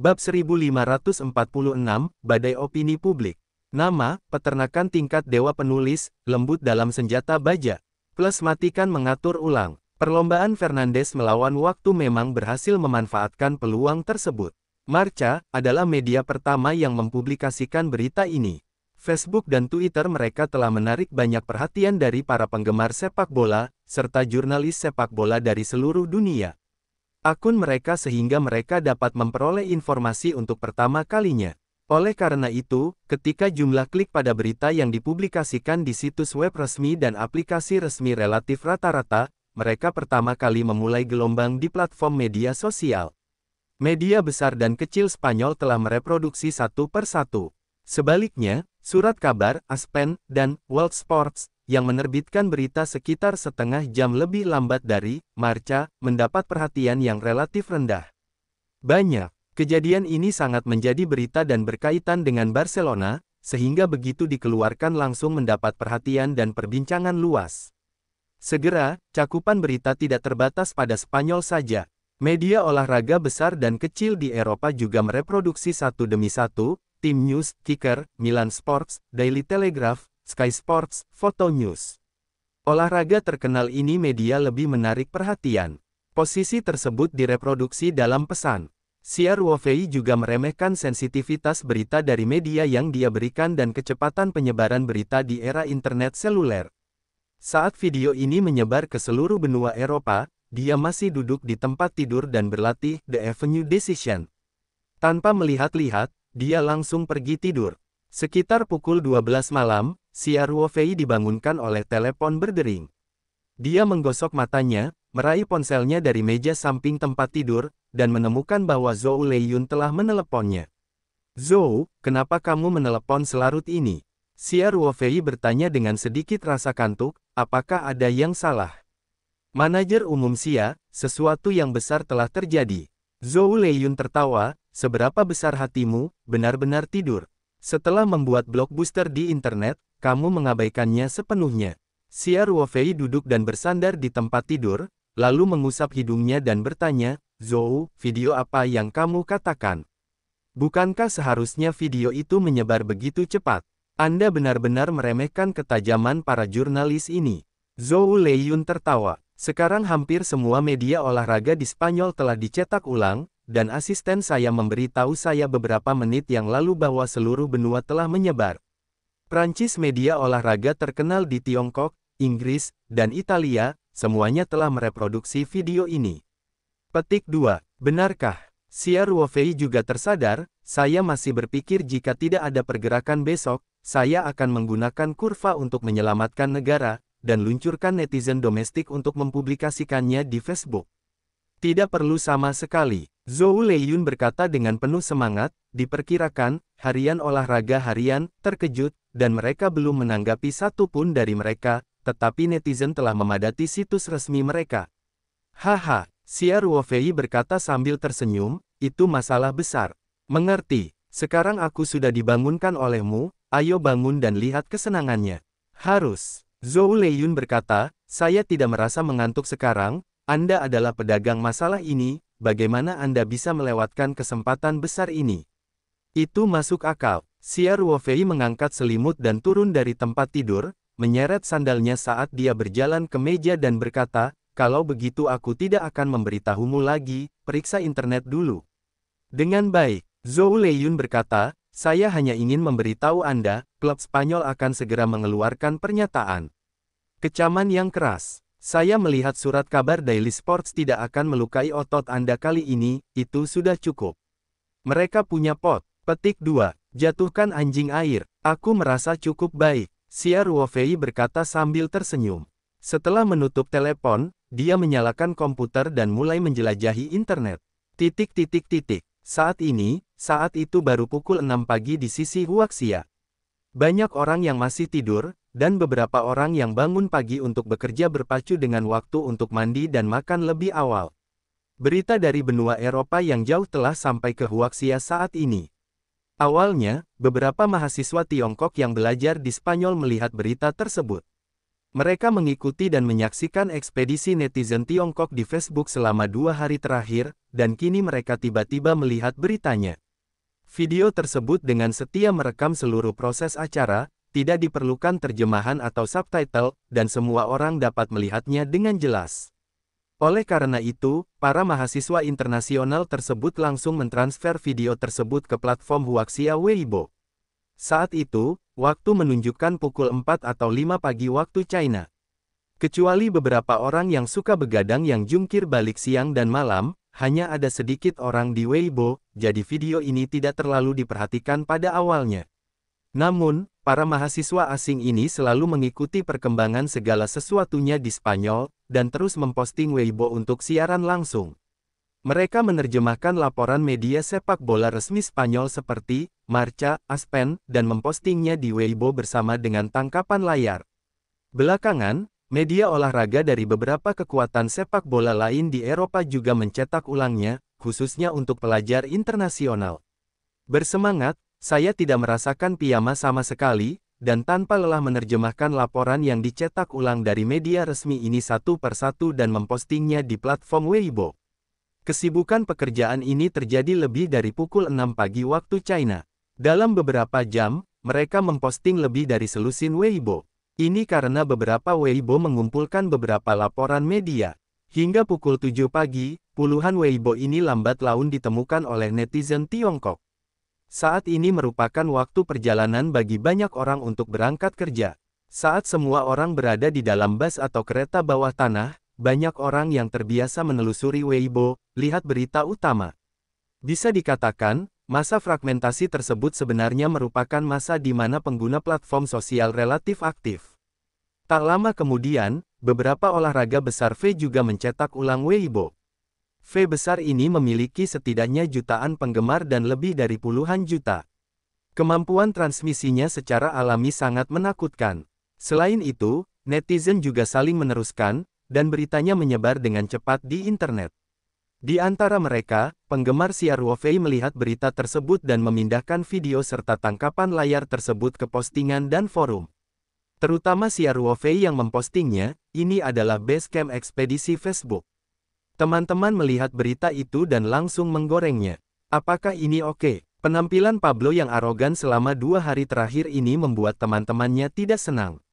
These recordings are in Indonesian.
Bab 1546, Badai Opini Publik. Nama, peternakan tingkat dewa penulis, lembut dalam senjata baja. Plus matikan mengatur ulang. Perlombaan Fernandes melawan waktu memang berhasil memanfaatkan peluang tersebut. Marca adalah media pertama yang mempublikasikan berita ini. Facebook dan Twitter mereka telah menarik banyak perhatian dari para penggemar sepak bola, serta jurnalis sepak bola dari seluruh dunia. Akun mereka sehingga mereka dapat memperoleh informasi untuk pertama kalinya. Oleh karena itu, ketika jumlah klik pada berita yang dipublikasikan di situs web resmi dan aplikasi resmi relatif rata-rata, mereka pertama kali memulai gelombang di platform media sosial. Media besar dan kecil Spanyol telah mereproduksi satu per satu. Sebaliknya, surat kabar, Aspen, dan World Sports, yang menerbitkan berita sekitar setengah jam lebih lambat dari Marca, mendapat perhatian yang relatif rendah. Banyak kejadian ini sangat menjadi berita dan berkaitan dengan Barcelona, sehingga begitu dikeluarkan langsung mendapat perhatian dan perbincangan luas. Segera, cakupan berita tidak terbatas pada Spanyol saja. Media olahraga besar dan kecil di Eropa juga mereproduksi satu demi satu, Tim News, Kicker, Milan Sports, Daily Telegraph, Sky Sports, Foto News. Olahraga terkenal ini media lebih menarik perhatian. Posisi tersebut direproduksi dalam pesan. Siar Wofei juga meremehkan sensitivitas berita dari media yang dia berikan dan kecepatan penyebaran berita di era internet seluler. Saat video ini menyebar ke seluruh benua Eropa, dia masih duduk di tempat tidur dan berlatih The Avenue Decision. Tanpa melihat-lihat, dia langsung pergi tidur. Sekitar pukul 12 malam, Siar Wofei dibangunkan oleh telepon berdering. Dia menggosok matanya, meraih ponselnya dari meja samping tempat tidur, dan menemukan bahwa Zhou Leiyun telah meneleponnya. "Zhou, kenapa kamu menelepon selarut ini?" Siar Wofei bertanya dengan sedikit rasa kantuk, "Apakah ada yang salah?" "Manajer umum Xia, sesuatu yang besar telah terjadi." Zhou Leiyun tertawa, "Seberapa besar hatimu, benar-benar tidur. Setelah membuat blockbuster di internet, kamu mengabaikannya sepenuhnya." Siar Wofei duduk dan bersandar di tempat tidur, lalu mengusap hidungnya dan bertanya, "Zhou, video apa yang kamu katakan? Bukankah seharusnya video itu menyebar begitu cepat? Anda benar-benar meremehkan ketajaman para jurnalis ini." Zhou Leiyun tertawa. "Sekarang hampir semua media olahraga di Spanyol telah dicetak ulang, dan asisten saya memberitahu saya beberapa menit yang lalu bahwa seluruh benua telah menyebar. Prancis media olahraga terkenal di Tiongkok, Inggris, dan Italia, semuanya telah mereproduksi video ini." Petik 2. Benarkah? Siar Wofei juga tersadar, "Saya masih berpikir jika tidak ada pergerakan besok, saya akan menggunakan kurva untuk menyelamatkan negara, dan luncurkan netizen domestik untuk mempublikasikannya di Facebook." "Tidak perlu sama sekali." Zhou Leiyun berkata dengan penuh semangat, "Diperkirakan, harian olahraga harian, terkejut, dan mereka belum menanggapi satu pun dari mereka, tetapi netizen telah memadati situs resmi mereka." "Haha," Siar Wofei berkata sambil tersenyum, "itu masalah besar." "Mengerti, sekarang aku sudah dibangunkan olehmu, ayo bangun dan lihat kesenangannya." "Harus." Zhou Leiyun berkata, "Saya tidak merasa mengantuk sekarang, Anda adalah pedagang masalah ini, bagaimana Anda bisa melewatkan kesempatan besar ini?" "Itu masuk akal." Siar Wofei mengangkat selimut dan turun dari tempat tidur, menyeret sandalnya saat dia berjalan ke meja dan berkata, "Kalau begitu aku tidak akan memberitahumu lagi, periksa internet dulu." "Dengan baik." Zhou Leiyun berkata, "Saya hanya ingin memberitahu Anda, klub Spanyol akan segera mengeluarkan pernyataan. Kecaman yang keras. Saya melihat surat kabar Daily Sports tidak akan melukai otot Anda kali ini, itu sudah cukup. Mereka punya pot." Petik 2. Jatuhkan anjing air. "Aku merasa cukup baik." Siar Wofei berkata sambil tersenyum. Setelah menutup telepon, dia menyalakan komputer dan mulai menjelajahi internet. Saat itu baru pukul 6 pagi di sisi Huaxia. Banyak orang yang masih tidur, dan beberapa orang yang bangun pagi untuk bekerja berpacu dengan waktu untuk mandi dan makan lebih awal. Berita dari benua Eropa yang jauh telah sampai ke Huaxia saat ini. Awalnya, beberapa mahasiswa Tiongkok yang belajar di Spanyol melihat berita tersebut. Mereka mengikuti dan menyaksikan ekspedisi netizen Tiongkok di Facebook selama 2 hari terakhir, dan kini mereka tiba-tiba melihat beritanya. Video tersebut dengan setia merekam seluruh proses acara, tidak diperlukan terjemahan atau subtitle, dan semua orang dapat melihatnya dengan jelas. Oleh karena itu, para mahasiswa internasional tersebut langsung mentransfer video tersebut ke platform Huaxia Weibo. Saat itu, waktu menunjukkan pukul 4 atau 5 pagi waktu China. Kecuali beberapa orang yang suka begadang yang jungkir balik siang dan malam, hanya ada sedikit orang di Weibo, jadi video ini tidak terlalu diperhatikan pada awalnya. Namun, para mahasiswa asing ini selalu mengikuti perkembangan segala sesuatunya di Spanyol, dan terus memposting Weibo untuk siaran langsung. Mereka menerjemahkan laporan media sepak bola resmi Spanyol seperti Marca, Aspen, dan mempostingnya di Weibo bersama dengan tangkapan layar. Belakangan, media olahraga dari beberapa kekuatan sepak bola lain di Eropa juga mencetak ulangnya, khususnya untuk pelajar internasional. Bersemangat, saya tidak merasakan piyama sama sekali, dan tanpa lelah menerjemahkan laporan yang dicetak ulang dari media resmi ini satu persatu dan mempostingnya di platform Weibo. Kesibukan pekerjaan ini terjadi lebih dari pukul 6 pagi waktu China. Dalam beberapa jam, mereka memposting lebih dari selusin Weibo. Ini karena beberapa Weibo mengumpulkan beberapa laporan media. Hingga pukul 7 pagi, puluhan Weibo ini lambat laun ditemukan oleh netizen Tiongkok. Saat ini merupakan waktu perjalanan bagi banyak orang untuk berangkat kerja. Saat semua orang berada di dalam bus atau kereta bawah tanah, banyak orang yang terbiasa menelusuri Weibo, lihat berita utama. Bisa dikatakan, masa fragmentasi tersebut sebenarnya merupakan masa di mana pengguna platform sosial relatif aktif. Tak lama kemudian, beberapa olahraga besar V juga mencetak ulang Weibo. V besar ini memiliki setidaknya jutaan penggemar dan lebih dari puluhan juta. Kemampuan transmisinya secara alami sangat menakutkan. Selain itu, netizen juga saling meneruskan, dan beritanya menyebar dengan cepat di internet. Di antara mereka, penggemar Xiaoruofei melihat berita tersebut dan memindahkan video serta tangkapan layar tersebut ke postingan dan forum. Terutama Xiaoruofei yang mempostingnya, ini adalah basecamp ekspedisi Facebook. Teman-teman melihat berita itu dan langsung menggorengnya. Apakah ini oke? Penampilan Pablo yang arogan selama 2 hari terakhir ini membuat teman-temannya tidak senang.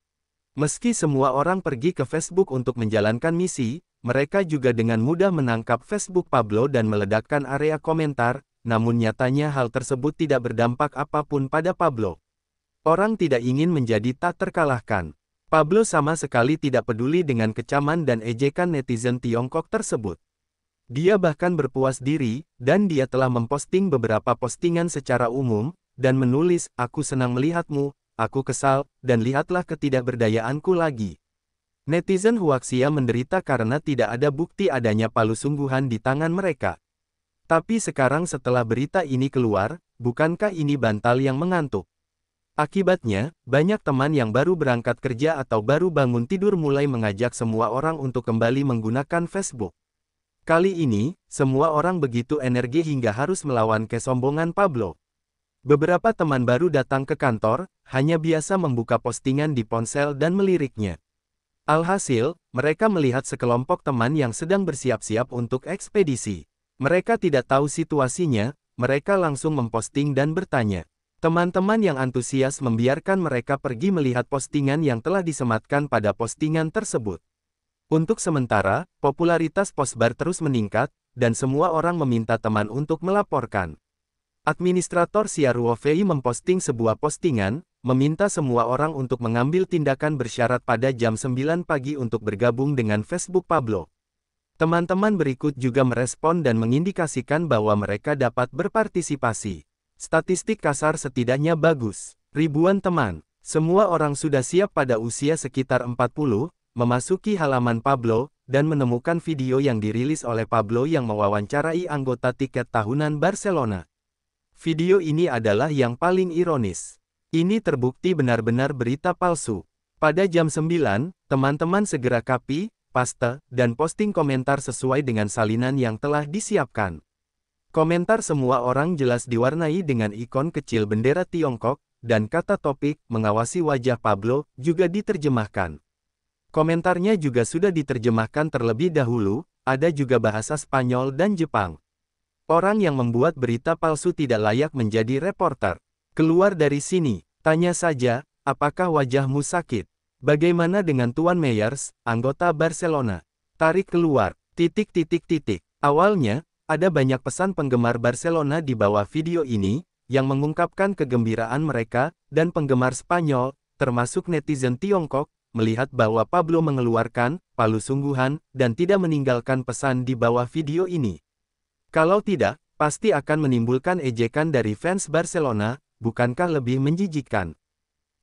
Meski semua orang pergi ke Facebook untuk menjalankan misi, mereka juga dengan mudah menangkap Facebook Pablo dan meledakkan area komentar, namun nyatanya hal tersebut tidak berdampak apapun pada Pablo. Orang tidak ingin menjadi tak terkalahkan. Pablo sama sekali tidak peduli dengan kecaman dan ejekan netizen Tiongkok tersebut. Dia bahkan berpuas diri, dan dia telah memposting beberapa postingan secara umum, dan menulis, "Aku senang melihatmu, aku kesal, dan lihatlah ketidakberdayaanku lagi." Netizen Huaxia menderita karena tidak ada bukti adanya palu sungguhan di tangan mereka. Tapi sekarang setelah berita ini keluar, bukankah ini bantal yang mengantuk? Akibatnya, banyak teman yang baru berangkat kerja atau baru bangun tidur mulai mengajak semua orang untuk kembali menggunakan Facebook. Kali ini, semua orang begitu energi hingga harus melawan kesombongan Pablo. Beberapa teman baru datang ke kantor, hanya biasa membuka postingan di ponsel dan meliriknya. Alhasil, mereka melihat sekelompok teman yang sedang bersiap-siap untuk ekspedisi. Mereka tidak tahu situasinya, mereka langsung memposting dan bertanya. Teman-teman yang antusias membiarkan mereka pergi melihat postingan yang telah disematkan pada postingan tersebut. Untuk sementara, popularitas Postbar terus meningkat, dan semua orang meminta teman untuk melaporkan. Administrator Xiaoruofei memposting sebuah postingan, meminta semua orang untuk mengambil tindakan bersyarat pada jam 9 pagi untuk bergabung dengan Facebook Pablo. Teman-teman berikut juga merespon dan mengindikasikan bahwa mereka dapat berpartisipasi. Statistik kasar setidaknya bagus. Ribuan teman, semua orang sudah siap pada usia sekitar 40, memasuki halaman Pablo, dan menemukan video yang dirilis oleh Pablo yang mewawancarai anggota tiket tahunan Barcelona. Video ini adalah yang paling ironis. Ini terbukti benar-benar berita palsu. Pada jam 9, teman-teman segera copy, paste, dan posting komentar sesuai dengan salinan yang telah disiapkan. Komentar semua orang jelas diwarnai dengan ikon kecil bendera Tiongkok, dan kata topik, mengawasi wajah Pablo, juga diterjemahkan. Komentarnya juga sudah diterjemahkan terlebih dahulu, ada juga bahasa Spanyol dan Jepang. Orang yang membuat berita palsu tidak layak menjadi reporter. Keluar dari sini, tanya saja, apakah wajahmu sakit? Bagaimana dengan Tuan Meyers, anggota Barcelona? Tarik keluar, Awalnya, ada banyak pesan penggemar Barcelona di bawah video ini, yang mengungkapkan kegembiraan mereka, dan penggemar Spanyol, termasuk netizen Tiongkok, melihat bahwa Pablo mengeluarkan palu sungguhan dan tidak meninggalkan pesan di bawah video ini. Kalau tidak, pasti akan menimbulkan ejekan dari fans Barcelona, bukankah lebih menjijikkan?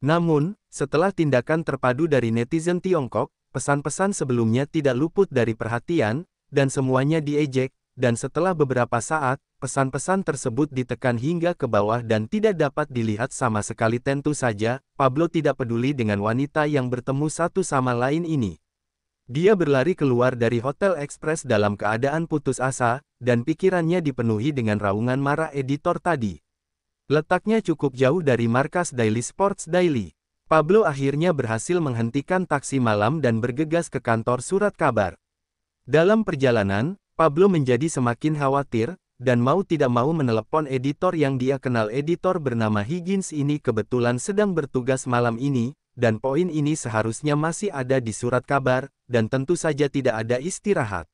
Namun, setelah tindakan terpadu dari netizen Tiongkok, pesan-pesan sebelumnya tidak luput dari perhatian, dan semuanya diejek, dan setelah beberapa saat, pesan-pesan tersebut ditekan hingga ke bawah dan tidak dapat dilihat sama sekali. Tentu saja, Pablo tidak peduli dengan wanita yang bertemu satu sama lain ini. Dia berlari keluar dari Hotel Express dalam keadaan putus asa, dan pikirannya dipenuhi dengan raungan marah editor tadi. Letaknya cukup jauh dari markas Daily Sports Daily. Pablo akhirnya berhasil menghentikan taksi malam dan bergegas ke kantor surat kabar. Dalam perjalanan, Pablo menjadi semakin khawatir, dan mau tidak mau menelepon editor yang dia kenal. Editor bernama Higgins ini kebetulan sedang bertugas malam ini, dan poin ini seharusnya masih ada di surat kabar, dan tentu saja tidak ada istirahat.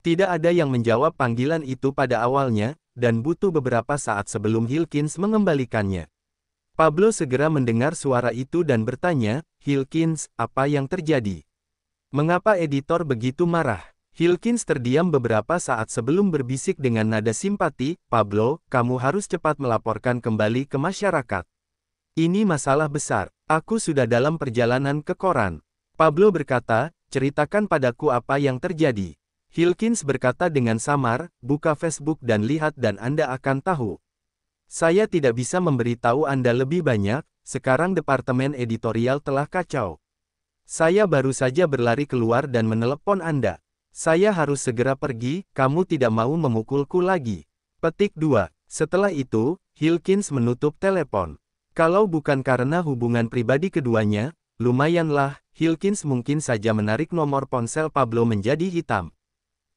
Tidak ada yang menjawab panggilan itu pada awalnya, dan butuh beberapa saat sebelum Hilkins mengembalikannya. Pablo segera mendengar suara itu dan bertanya, "Hilkins, apa yang terjadi? Mengapa editor begitu marah?" Hilkins terdiam beberapa saat sebelum berbisik dengan nada simpati, "Pablo, kamu harus cepat melaporkan kembali ke masyarakat. Ini masalah besar. Aku sudah dalam perjalanan ke koran." Pablo berkata, "Ceritakan padaku apa yang terjadi." Hilkins berkata dengan samar, "Buka Facebook dan lihat dan Anda akan tahu. Saya tidak bisa memberitahu Anda lebih banyak, sekarang departemen editorial telah kacau. Saya baru saja berlari keluar dan menelepon Anda. Saya harus segera pergi, kamu tidak mau memukulku lagi." Petik 2. Setelah itu, Hilkins menutup telepon. Kalau bukan karena hubungan pribadi keduanya, lumayanlah, Hilkins mungkin saja menarik nomor ponsel Pablo menjadi hitam.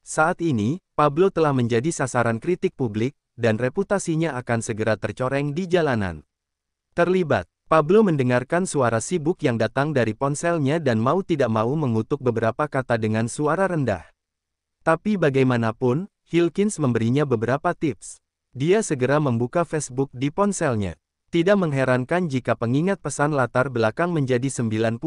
Saat ini, Pablo telah menjadi sasaran kritik publik, dan reputasinya akan segera tercoreng di jalanan. Terlibat. Pablo mendengarkan suara sibuk yang datang dari ponselnya dan mau tidak mau mengutuk beberapa kata dengan suara rendah. Tapi bagaimanapun, Hilkins memberinya beberapa tips. Dia segera membuka Facebook di ponselnya. Tidak mengherankan jika pengingat pesan latar belakang menjadi 99+.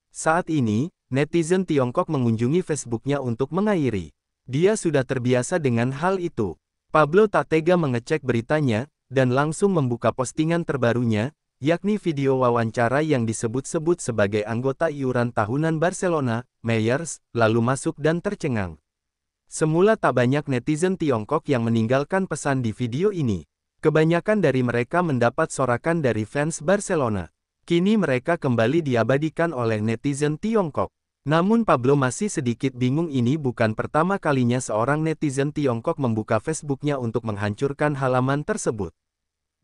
Saat ini, netizen Tiongkok mengunjungi Facebooknya untuk mengairi. Dia sudah terbiasa dengan hal itu. Pablo tak tega mengecek beritanya, dan langsung membuka postingan terbarunya, yakni video wawancara yang disebut-sebut sebagai anggota iuran tahunan Barcelona, Meyers, lalu masuk dan tercengang. Semula tak banyak netizen Tiongkok yang meninggalkan pesan di video ini. Kebanyakan dari mereka mendapat sorakan dari fans Barcelona. Kini mereka kembali diabadikan oleh netizen Tiongkok. Namun Pablo masih sedikit bingung. Ini bukan pertama kalinya seorang netizen Tiongkok membuka Facebooknya untuk menghancurkan halaman tersebut.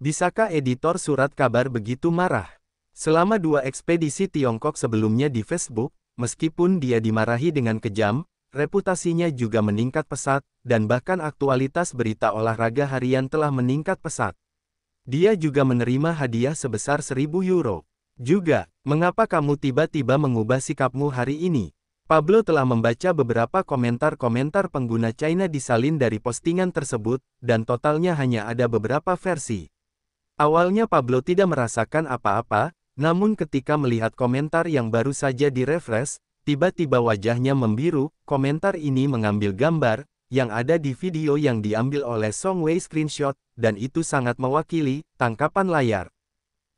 Bisakah editor surat kabar begitu marah? Selama 2 ekspedisi Tiongkok sebelumnya di Facebook, meskipun dia dimarahi dengan kejam, reputasinya juga meningkat pesat, dan bahkan aktualitas berita olahraga harian telah meningkat pesat. Dia juga menerima hadiah sebesar 1.000 euro. Juga, mengapa kamu tiba-tiba mengubah sikapmu hari ini? Pablo telah membaca beberapa komentar-komentar pengguna China disalin dari postingan tersebut, dan totalnya hanya ada beberapa versi. Awalnya Pablo tidak merasakan apa-apa, namun ketika melihat komentar yang baru saja direfresh, tiba-tiba wajahnya membiru. Komentar ini mengambil gambar yang ada di video yang diambil oleh Song Wei screenshot, dan itu sangat mewakili tangkapan layar.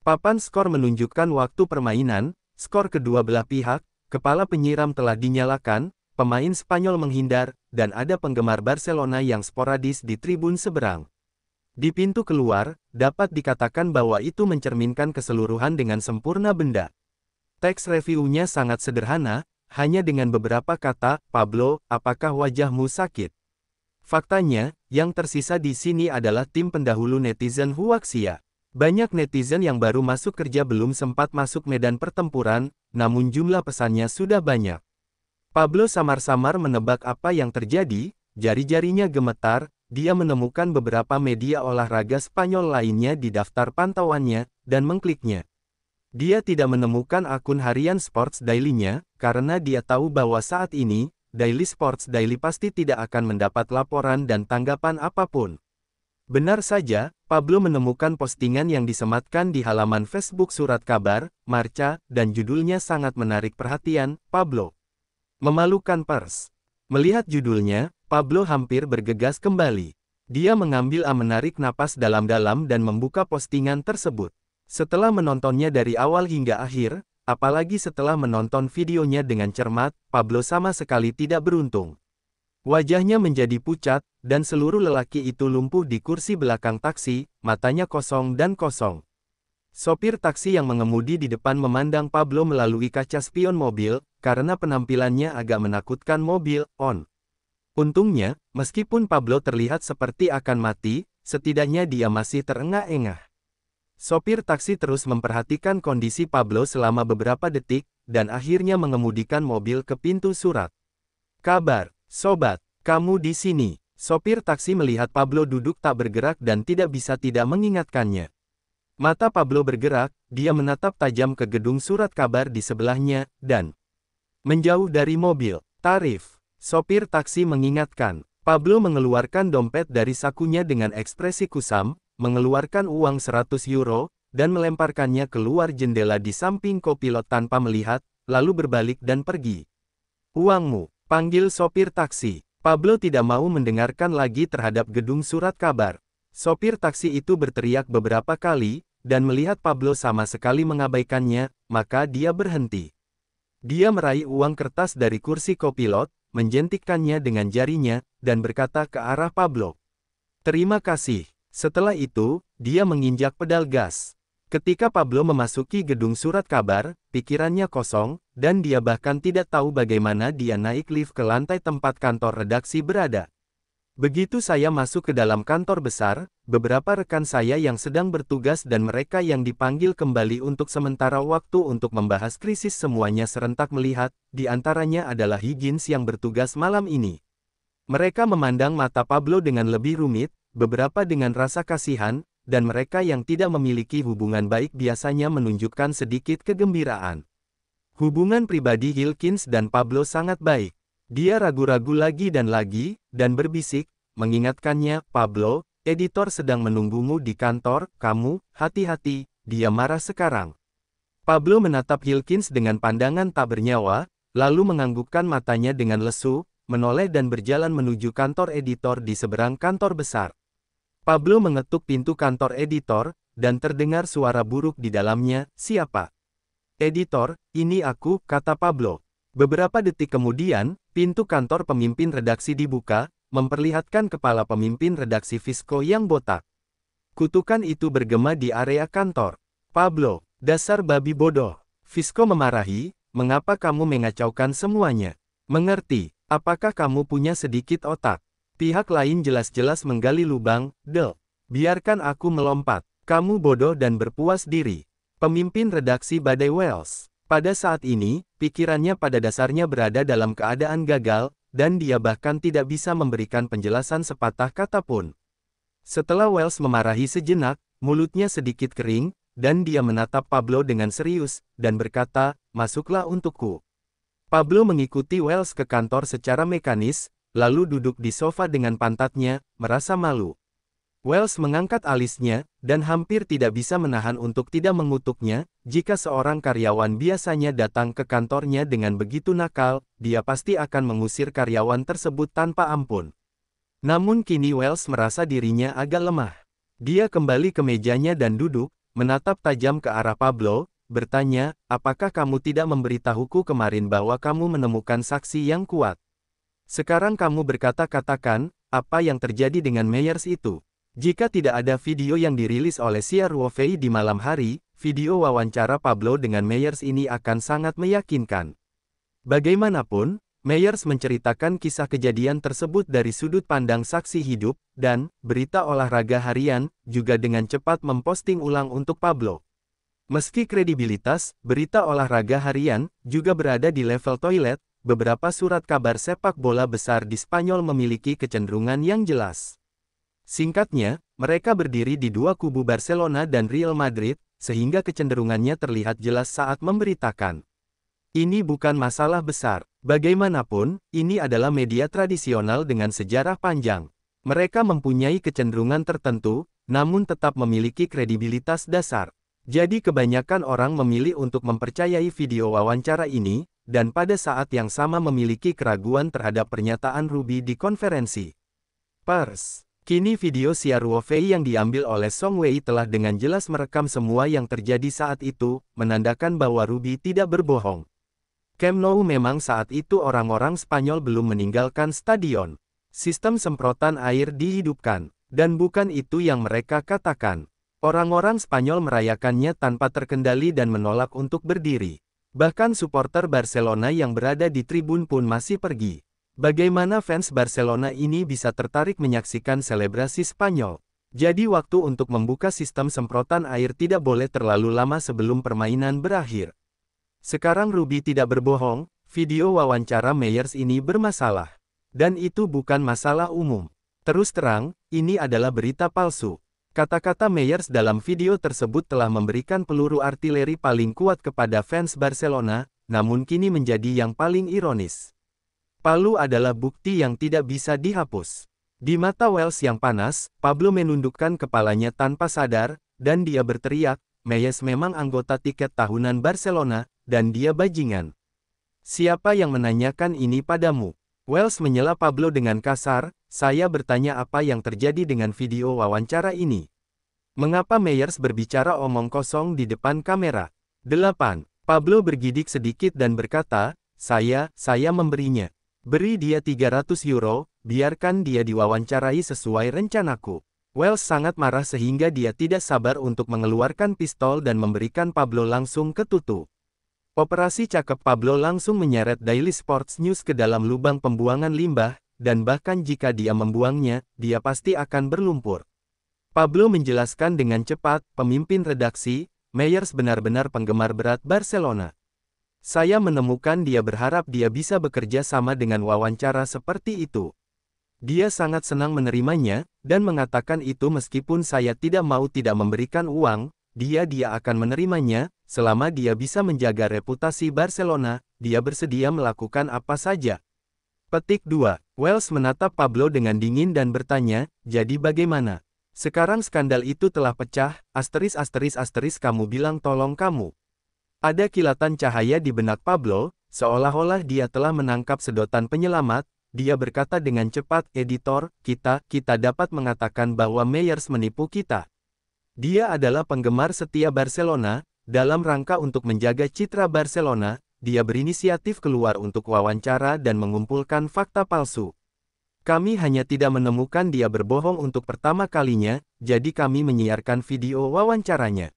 Papan skor menunjukkan waktu permainan, skor kedua belah pihak, kepala penyiram telah dinyalakan, pemain Spanyol menghindar, dan ada penggemar Barcelona yang sporadis di tribun seberang. Di pintu keluar, dapat dikatakan bahwa itu mencerminkan keseluruhan dengan sempurna benda. Teks reviewnya sangat sederhana, hanya dengan beberapa kata, "Pablo, apakah wajahmu sakit?" Faktanya, yang tersisa di sini adalah tim pendahulu netizen Huaxia. Banyak netizen yang baru masuk kerja belum sempat masuk medan pertempuran, namun jumlah pesannya sudah banyak. Pablo samar-samar menebak apa yang terjadi, jari-jarinya gemetar, dia menemukan beberapa media olahraga Spanyol lainnya di daftar pantauannya, dan mengkliknya. Dia tidak menemukan akun harian Sports Daily-nya, karena dia tahu bahwa saat ini, Daily Sports Daily pasti tidak akan mendapat laporan dan tanggapan apapun. Benar saja, Pablo menemukan postingan yang disematkan di halaman Facebook Surat Kabar, Marca, dan judulnya sangat menarik perhatian, Pablo. Memalukan pers. Melihat judulnya, Pablo hampir bergegas kembali. Dia menarik napas dalam-dalam dan membuka postingan tersebut. Setelah menontonnya dari awal hingga akhir, apalagi setelah menonton videonya dengan cermat, Pablo sama sekali tidak beruntung. Wajahnya menjadi pucat, dan seluruh lelaki itu lumpuh di kursi belakang taksi, matanya kosong dan kosong. Sopir taksi yang mengemudi di depan memandang Pablo melalui kaca spion mobil, karena penampilannya agak menakutkan mobil, on. Untungnya, meskipun Pablo terlihat seperti akan mati, setidaknya dia masih terengah-engah. Sopir taksi terus memperhatikan kondisi Pablo selama beberapa detik, dan akhirnya mengemudikan mobil ke pintu surat kabar. Sobat, kamu di sini. Sopir taksi melihat Pablo duduk tak bergerak dan tidak bisa tidak mengingatkannya. Mata Pablo bergerak, dia menatap tajam ke gedung surat kabar di sebelahnya, dan menjauh dari mobil. Tarif. Sopir taksi mengingatkan. Pablo mengeluarkan dompet dari sakunya dengan ekspresi kusam, mengeluarkan uang 100 euro, dan melemparkannya keluar jendela di samping kopilot tanpa melihat, lalu berbalik dan pergi. Uangmu. Panggil sopir taksi. Pablo tidak mau mendengarkan lagi terhadap gedung surat kabar. Sopir taksi itu berteriak beberapa kali, dan melihat Pablo sama sekali mengabaikannya, maka dia berhenti. Dia meraih uang kertas dari kursi kopilot, menjentikkannya dengan jarinya, dan berkata ke arah Pablo. Terima kasih. Setelah itu, dia menginjak pedal gas. Ketika Pablo memasuki gedung surat kabar, pikirannya kosong, dan dia bahkan tidak tahu bagaimana dia naik lift ke lantai tempat kantor redaksi berada. Begitu saya masuk ke dalam kantor besar, beberapa rekan saya yang sedang bertugas dan mereka yang dipanggil kembali untuk sementara waktu untuk membahas krisis semuanya serentak melihat, di antaranya adalah Higgins yang bertugas malam ini. Mereka memandang mata Pablo dengan lebih rumit, beberapa dengan rasa kasihan, dan mereka yang tidak memiliki hubungan baik biasanya menunjukkan sedikit kegembiraan. Hubungan pribadi Higgins dan Pablo sangat baik. Dia ragu-ragu lagi, dan berbisik, mengingatkannya, Pablo, editor sedang menunggumu di kantor, kamu, hati-hati, dia marah sekarang. Pablo menatap Higgins dengan pandangan tak bernyawa, lalu menganggukkan matanya dengan lesu, menoleh dan berjalan menuju kantor editor di seberang kantor besar. Pablo mengetuk pintu kantor editor, dan terdengar suara buruk di dalamnya, siapa? Editor, ini aku, kata Pablo. Beberapa detik kemudian, pintu kantor pemimpin redaksi dibuka, memperlihatkan kepala pemimpin redaksi Visco yang botak. Kutukan itu bergema di area kantor. Pablo, dasar babi bodoh. Visco memarahi, mengapa kamu mengacaukan semuanya? Mengerti, apakah kamu punya sedikit otak? Pihak lain jelas-jelas menggali lubang, biarkan aku melompat. Kamu bodoh dan berpuas diri. Pemimpin redaksi Badai Wells. Pada saat ini, pikirannya pada dasarnya berada dalam keadaan gagal, dan dia bahkan tidak bisa memberikan penjelasan sepatah kata pun. Setelah Wells memarahi sejenak, mulutnya sedikit kering, dan dia menatap Pablo dengan serius, dan berkata, masuklah untukku. Pablo mengikuti Wells ke kantor secara mekanis, lalu duduk di sofa dengan pantatnya, merasa malu. Wells mengangkat alisnya, dan hampir tidak bisa menahan untuk tidak mengutuknya. Jika seorang karyawan biasanya datang ke kantornya dengan begitu nakal, dia pasti akan mengusir karyawan tersebut tanpa ampun. Namun kini Wells merasa dirinya agak lemah. Dia kembali ke mejanya dan duduk, menatap tajam ke arah Pablo, bertanya, apakah kamu tidak memberitahuku kemarin bahwa kamu menemukan saksi yang kuat? Sekarang kamu katakan, apa yang terjadi dengan Meyers itu? Jika tidak ada video yang dirilis oleh CRWV di malam hari, video wawancara Pablo dengan Meyers ini akan sangat meyakinkan. Bagaimanapun, Meyers menceritakan kisah kejadian tersebut dari sudut pandang saksi hidup, dan berita olahraga harian juga dengan cepat memposting ulang untuk Pablo. Meski kredibilitas berita olahraga harian juga berada di level toilet, beberapa surat kabar sepak bola besar di Spanyol memiliki kecenderungan yang jelas. Singkatnya, mereka berdiri di dua kubu Barcelona dan Real Madrid, sehingga kecenderungannya terlihat jelas saat memberitakan. Ini bukan masalah besar. Bagaimanapun, ini adalah media tradisional dengan sejarah panjang. Mereka mempunyai kecenderungan tertentu, namun tetap memiliki kredibilitas dasar. Jadi kebanyakan orang memilih untuk mempercayai video wawancara ini, dan pada saat yang sama memiliki keraguan terhadap pernyataan Ruby di konferensi pers. Kini video Xiaoruofei yang diambil oleh Song Wei telah dengan jelas merekam semua yang terjadi saat itu, menandakan bahwa Ruby tidak berbohong. Camp Nou memang saat itu orang-orang Spanyol belum meninggalkan stadion. Sistem semprotan air dihidupkan, dan bukan itu yang mereka katakan. Orang-orang Spanyol merayakannya tanpa terkendali dan menolak untuk berdiri. Bahkan supporter Barcelona yang berada di tribun pun masih pergi. Bagaimana fans Barcelona ini bisa tertarik menyaksikan selebrasi Spanyol? Jadi waktu untuk membuka sistem semprotan air tidak boleh terlalu lama sebelum permainan berakhir. Sekarang Ruby tidak berbohong, video wawancara Meyers ini bermasalah. Dan itu bukan masalah umum. Terus terang, ini adalah berita palsu. Kata-kata Meyers dalam video tersebut telah memberikan peluru artileri paling kuat kepada fans Barcelona, namun kini menjadi yang paling ironis. Palu adalah bukti yang tidak bisa dihapus. Di mata Welsh yang panas, Pablo menundukkan kepalanya tanpa sadar, dan dia berteriak, Meyers memang anggota tiket tahunan Barcelona, dan dia bajingan. Siapa yang menanyakan ini padamu? Welsh menyela Pablo dengan kasar, saya bertanya apa yang terjadi dengan video wawancara ini. Mengapa Meyers berbicara omong kosong di depan kamera? 8. Pablo bergidik sedikit dan berkata, saya memberinya. Beri dia 300 euro, biarkan dia diwawancarai sesuai rencanaku. Welsh sangat marah sehingga dia tidak sabar untuk mengeluarkan pistol dan memberikan Pablo langsung ke tutu. Operasi cakep Pablo langsung menyeret Daily Sports News ke dalam lubang pembuangan limbah, dan bahkan jika dia membuangnya, dia pasti akan berlumpur. Pablo menjelaskan dengan cepat, pemimpin redaksi, Meyers benar-benar penggemar berat Barcelona. Saya menemukan dia berharap dia bisa bekerja sama dengan wawancara seperti itu. Dia sangat senang menerimanya, dan mengatakan itu meskipun saya tidak memberikan uang, dia akan menerimanya, selama dia bisa menjaga reputasi Barcelona, dia bersedia melakukan apa saja. Petik 2. Welsh menatap Pablo dengan dingin dan bertanya, jadi bagaimana? Sekarang skandal itu telah pecah, kamu bilang tolong kamu. Ada kilatan cahaya di benak Pablo, seolah-olah dia telah menangkap sedotan penyelamat, dia berkata dengan cepat, editor, kita dapat mengatakan bahwa Meyers menipu kita. Dia adalah penggemar setia Barcelona, dalam rangka untuk menjaga citra Barcelona, dia berinisiatif keluar untuk wawancara dan mengumpulkan fakta palsu. Kami hanya tidak menemukan dia berbohong untuk pertama kalinya, jadi kami menyiarkan video wawancaranya.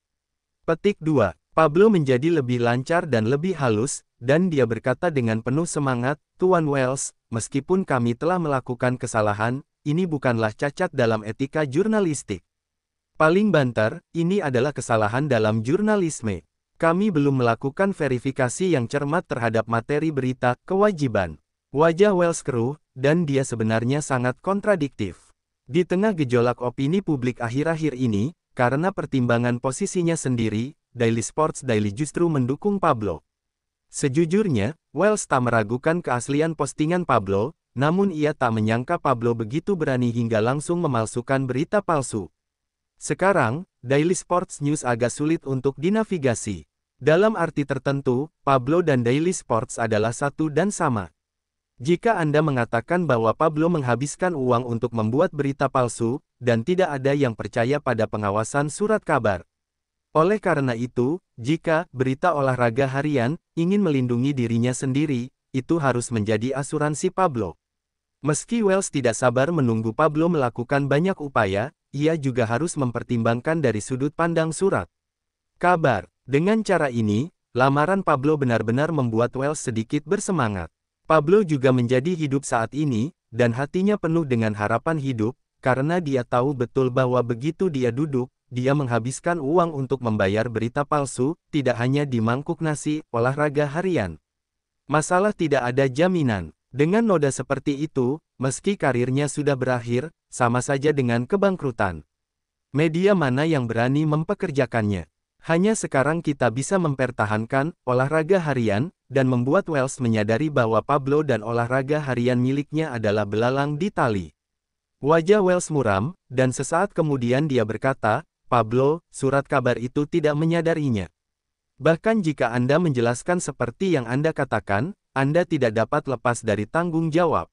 Petik 2. Pablo menjadi lebih lancar dan lebih halus, dan dia berkata dengan penuh semangat, Tuan Welsh, meskipun kami telah melakukan kesalahan, ini bukanlah cacat dalam etika jurnalistik. Paling banter, ini adalah kesalahan dalam jurnalisme. Kami belum melakukan verifikasi yang cermat terhadap materi berita, kewajiban. Wajah Welsh keruh, dan dia sebenarnya sangat kontradiktif. Di tengah gejolak opini publik akhir-akhir ini, karena pertimbangan posisinya sendiri, Daily Sports Daily justru mendukung Pablo. Sejujurnya, Welsh tak meragukan keaslian postingan Pablo, namun ia tak menyangka Pablo begitu berani hingga langsung memalsukan berita palsu. Sekarang, Daily Sports News agak sulit untuk dinavigasi. Dalam arti tertentu, Pablo dan Daily Sports adalah satu dan sama. Jika Anda mengatakan bahwa Pablo menghabiskan uang untuk membuat berita palsu, dan tidak ada yang percaya pada pengawasan surat kabar. Oleh karena itu, jika berita olahraga harian ingin melindungi dirinya sendiri, itu harus menjadi asuransi Pablo. Meski Welsh tidak sabar menunggu Pablo melakukan banyak upaya, ia juga harus mempertimbangkan dari sudut pandang surat kabar. Dengan cara ini, lamaran Pablo benar-benar membuat Welsh sedikit bersemangat. Pablo juga menjadi hidup saat ini, dan hatinya penuh dengan harapan hidup, karena dia tahu betul bahwa begitu dia duduk, dia menghabiskan uang untuk membayar berita palsu, tidak hanya di mangkuk nasi, olahraga harian. Masalah tidak ada jaminan. Dengan noda seperti itu, meski karirnya sudah berakhir, sama saja dengan kebangkrutan. Media mana yang berani mempekerjakannya? Hanya sekarang kita bisa mempertahankan olahraga harian, dan membuat Wells menyadari bahwa Pablo dan olahraga harian miliknya adalah belalang di tali. Wajah Wells muram, dan sesaat kemudian dia berkata, "Pablo, surat kabar itu tidak menyadarinya. Bahkan jika Anda menjelaskan seperti yang Anda katakan, Anda tidak dapat lepas dari tanggung jawab.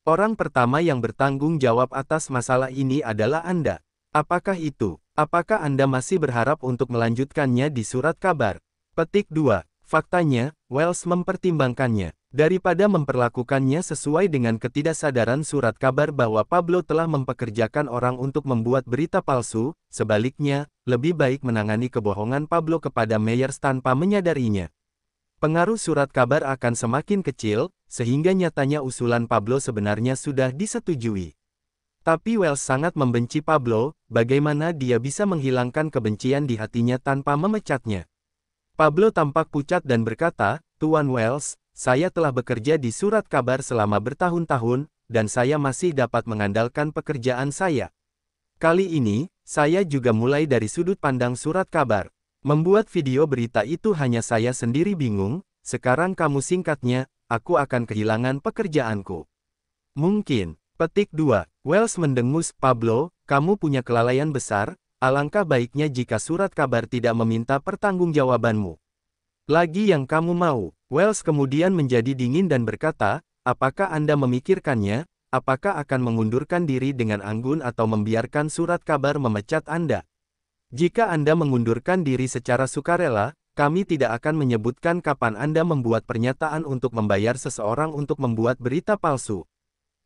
Orang pertama yang bertanggung jawab atas masalah ini adalah Anda. Apakah itu? Apakah Anda masih berharap untuk melanjutkannya di surat kabar?" Petik 2. Faktanya, Wells mempertimbangkannya. Daripada memperlakukannya sesuai dengan ketidaksadaran surat kabar bahwa Pablo telah mempekerjakan orang untuk membuat berita palsu, sebaliknya, lebih baik menangani kebohongan Pablo kepada Meyers tanpa menyadarinya. Pengaruh surat kabar akan semakin kecil, sehingga nyatanya usulan Pablo sebenarnya sudah disetujui. Tapi Wells sangat membenci Pablo, bagaimana dia bisa menghilangkan kebencian di hatinya tanpa memecatnya. Pablo tampak pucat dan berkata, "Tuan Wells, saya telah bekerja di surat kabar selama bertahun-tahun, dan saya masih dapat mengandalkan pekerjaan saya. Kali ini, saya juga mulai dari sudut pandang surat kabar. Membuat video berita itu hanya saya sendiri bingung, sekarang kamu singkatnya, aku akan kehilangan pekerjaanku." Mungkin. Petik 2. Wells mendengus, "Pablo, kamu punya kelalaian besar, alangkah baiknya jika surat kabar tidak meminta pertanggungjawabanmu. Lagi yang kamu mau." Wells kemudian menjadi dingin dan berkata, "Apakah Anda memikirkannya? Apakah akan mengundurkan diri dengan anggun atau membiarkan surat kabar memecat Anda? Jika Anda mengundurkan diri secara sukarela, kami tidak akan menyebutkan kapan Anda membuat pernyataan untuk membayar seseorang untuk membuat berita palsu.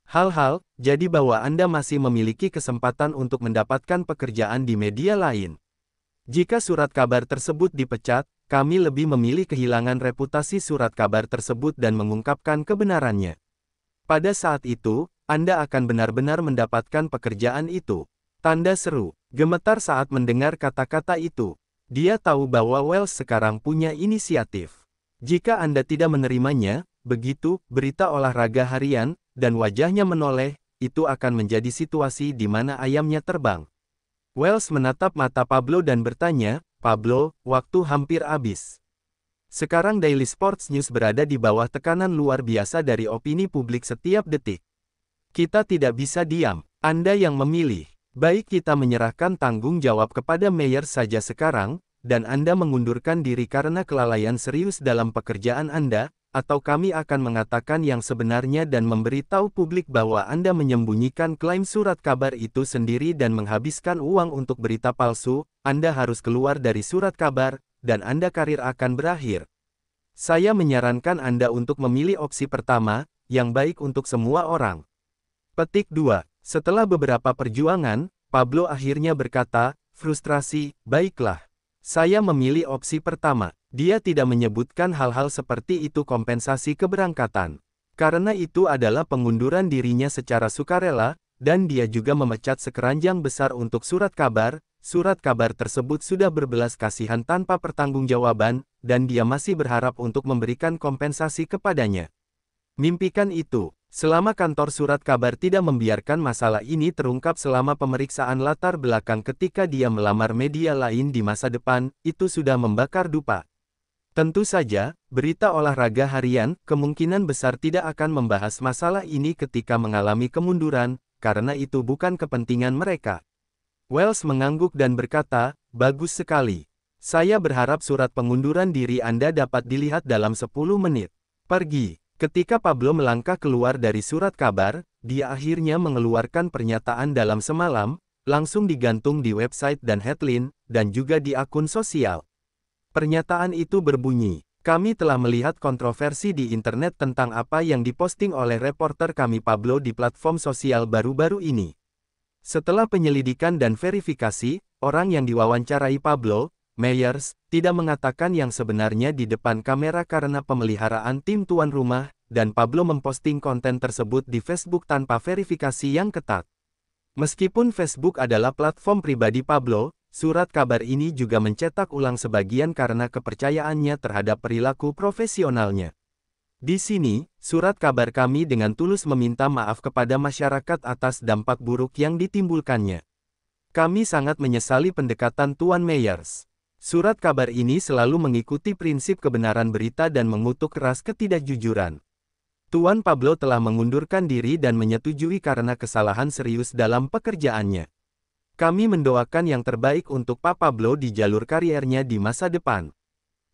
Hal-hal, jadi bahwa Anda masih memiliki kesempatan untuk mendapatkan pekerjaan di media lain. Jika surat kabar tersebut dipecat, kami lebih memilih kehilangan reputasi surat kabar tersebut dan mengungkapkan kebenarannya. Pada saat itu, Anda akan benar-benar mendapatkan pekerjaan itu." Tanda seru. Gemetar saat mendengar kata-kata itu. Dia tahu bahwa Wells sekarang punya inisiatif. Jika Anda tidak menerimanya, begitu, berita olahraga harian, dan wajahnya menoleh, itu akan menjadi situasi di mana ayamnya terbang. Wells menatap mata Pablo dan bertanya, "Pablo, waktu hampir habis. Sekarang Daily Sports News berada di bawah tekanan luar biasa dari opini publik setiap detik. Kita tidak bisa diam. Anda yang memilih. Baik kita menyerahkan tanggung jawab kepada Meyers saja sekarang, dan Anda mengundurkan diri karena kelalaian serius dalam pekerjaan Anda, atau kami akan mengatakan yang sebenarnya dan memberitahu publik bahwa Anda menyembunyikan klaim surat kabar itu sendiri dan menghabiskan uang untuk berita palsu. Anda harus keluar dari surat kabar, dan Anda karir akan berakhir. Saya menyarankan Anda untuk memilih opsi pertama, yang baik untuk semua orang." Petik 2. Setelah beberapa perjuangan, Pablo akhirnya berkata, frustrasi, "Baiklah. Saya memilih opsi pertama." Dia tidak menyebutkan hal-hal seperti itu kompensasi keberangkatan. Karena itu adalah pengunduran dirinya secara sukarela, dan dia juga memecat sekeranjang besar untuk surat kabar. Surat kabar tersebut sudah berbelas kasihan tanpa pertanggungjawaban, dan dia masih berharap untuk memberikan kompensasi kepadanya. Mimpikan itu. Selama kantor surat kabar tidak membiarkan masalah ini terungkap selama pemeriksaan latar belakang ketika dia melamar media lain di masa depan, itu sudah membakar dupa. Tentu saja, berita olahraga harian kemungkinan besar tidak akan membahas masalah ini ketika mengalami kemunduran, karena itu bukan kepentingan mereka. Wells mengangguk dan berkata, "Bagus sekali. Saya berharap surat pengunduran diri Anda dapat dilihat dalam 10 menit. Pergi." Ketika Pablo melangkah keluar dari surat kabar, dia akhirnya mengeluarkan pernyataan dalam semalam, langsung digantung di website dan headline, dan juga di akun sosial. Pernyataan itu berbunyi, "Kami telah melihat kontroversi di internet tentang apa yang diposting oleh reporter kami Pablo di platform sosial baru-baru ini. Setelah penyelidikan dan verifikasi, orang yang diwawancarai Pablo, Meyers, tidak mengatakan yang sebenarnya di depan kamera karena pemeliharaan tim tuan rumah, dan Pablo memposting konten tersebut di Facebook tanpa verifikasi yang ketat. Meskipun Facebook adalah platform pribadi Pablo, surat kabar ini juga mencetak ulang sebagian karena kepercayaannya terhadap perilaku profesionalnya. Di sini, surat kabar kami dengan tulus meminta maaf kepada masyarakat atas dampak buruk yang ditimbulkannya. Kami sangat menyesali pendekatan Tuan Meyers. Surat kabar ini selalu mengikuti prinsip kebenaran berita dan mengutuk keras ketidakjujuran. Tuan Pablo telah mengundurkan diri dan menyetujui karena kesalahan serius dalam pekerjaannya. Kami mendoakan yang terbaik untuk Pak Pablo di jalur kariernya di masa depan.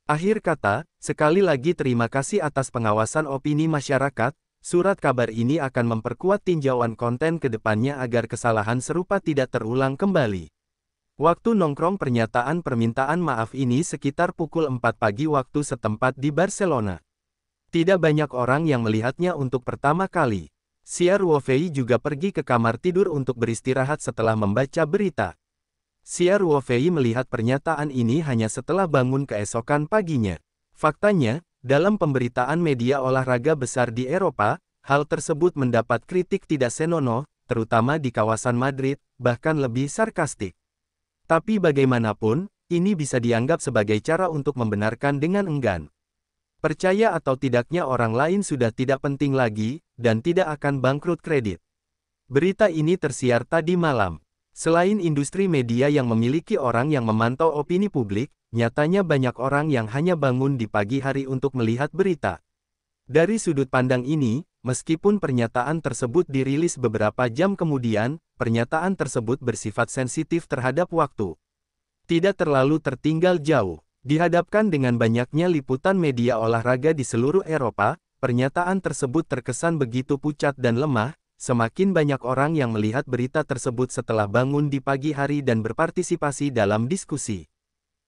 Akhir kata, sekali lagi terima kasih atas pengawasan opini masyarakat. Surat kabar ini akan memperkuat tinjauan konten ke depannya agar kesalahan serupa tidak terulang kembali. Waktu nongkrong pernyataan permintaan maaf ini sekitar pukul 4 pagi waktu setempat di Barcelona. Tidak banyak orang yang melihatnya untuk pertama kali. Xiao Ruofei juga pergi ke kamar tidur untuk beristirahat setelah membaca berita. Xiao Ruofei melihat pernyataan ini hanya setelah bangun keesokan paginya. Faktanya, dalam pemberitaan media olahraga besar di Eropa, hal tersebut mendapat kritik tidak senonoh, terutama di kawasan Madrid, bahkan lebih sarkastik. Tapi bagaimanapun, ini bisa dianggap sebagai cara untuk membenarkan dengan enggan. Percaya atau tidaknya orang lain sudah tidak penting lagi, dan tidak akan bangkrut kredit. Berita ini tersiar tadi malam. Selain industri media yang memiliki orang yang memantau opini publik, nyatanya banyak orang yang hanya bangun di pagi hari untuk melihat berita. Dari sudut pandang ini, meskipun pernyataan tersebut dirilis beberapa jam kemudian, pernyataan tersebut bersifat sensitif terhadap waktu. Tidak terlalu tertinggal jauh. Dihadapkan dengan banyaknya liputan media olahraga di seluruh Eropa, pernyataan tersebut terkesan begitu pucat dan lemah. Semakin banyak orang yang melihat berita tersebut setelah bangun di pagi hari dan berpartisipasi dalam diskusi.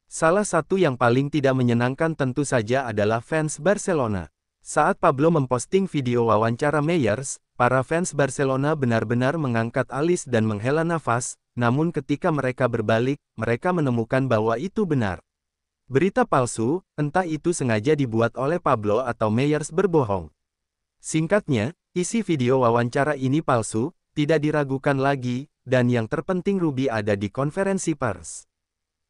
Salah satu yang paling tidak menyenangkan tentu saja adalah fans Barcelona. Saat Pablo memposting video wawancara Meyers, para fans Barcelona benar-benar mengangkat alis dan menghela nafas, namun ketika mereka berbalik, mereka menemukan bahwa itu benar. Berita palsu, entah itu sengaja dibuat oleh Pablo atau Meyers berbohong. Singkatnya, isi video wawancara ini palsu, tidak diragukan lagi, dan yang terpenting Rubi ada di konferensi pers.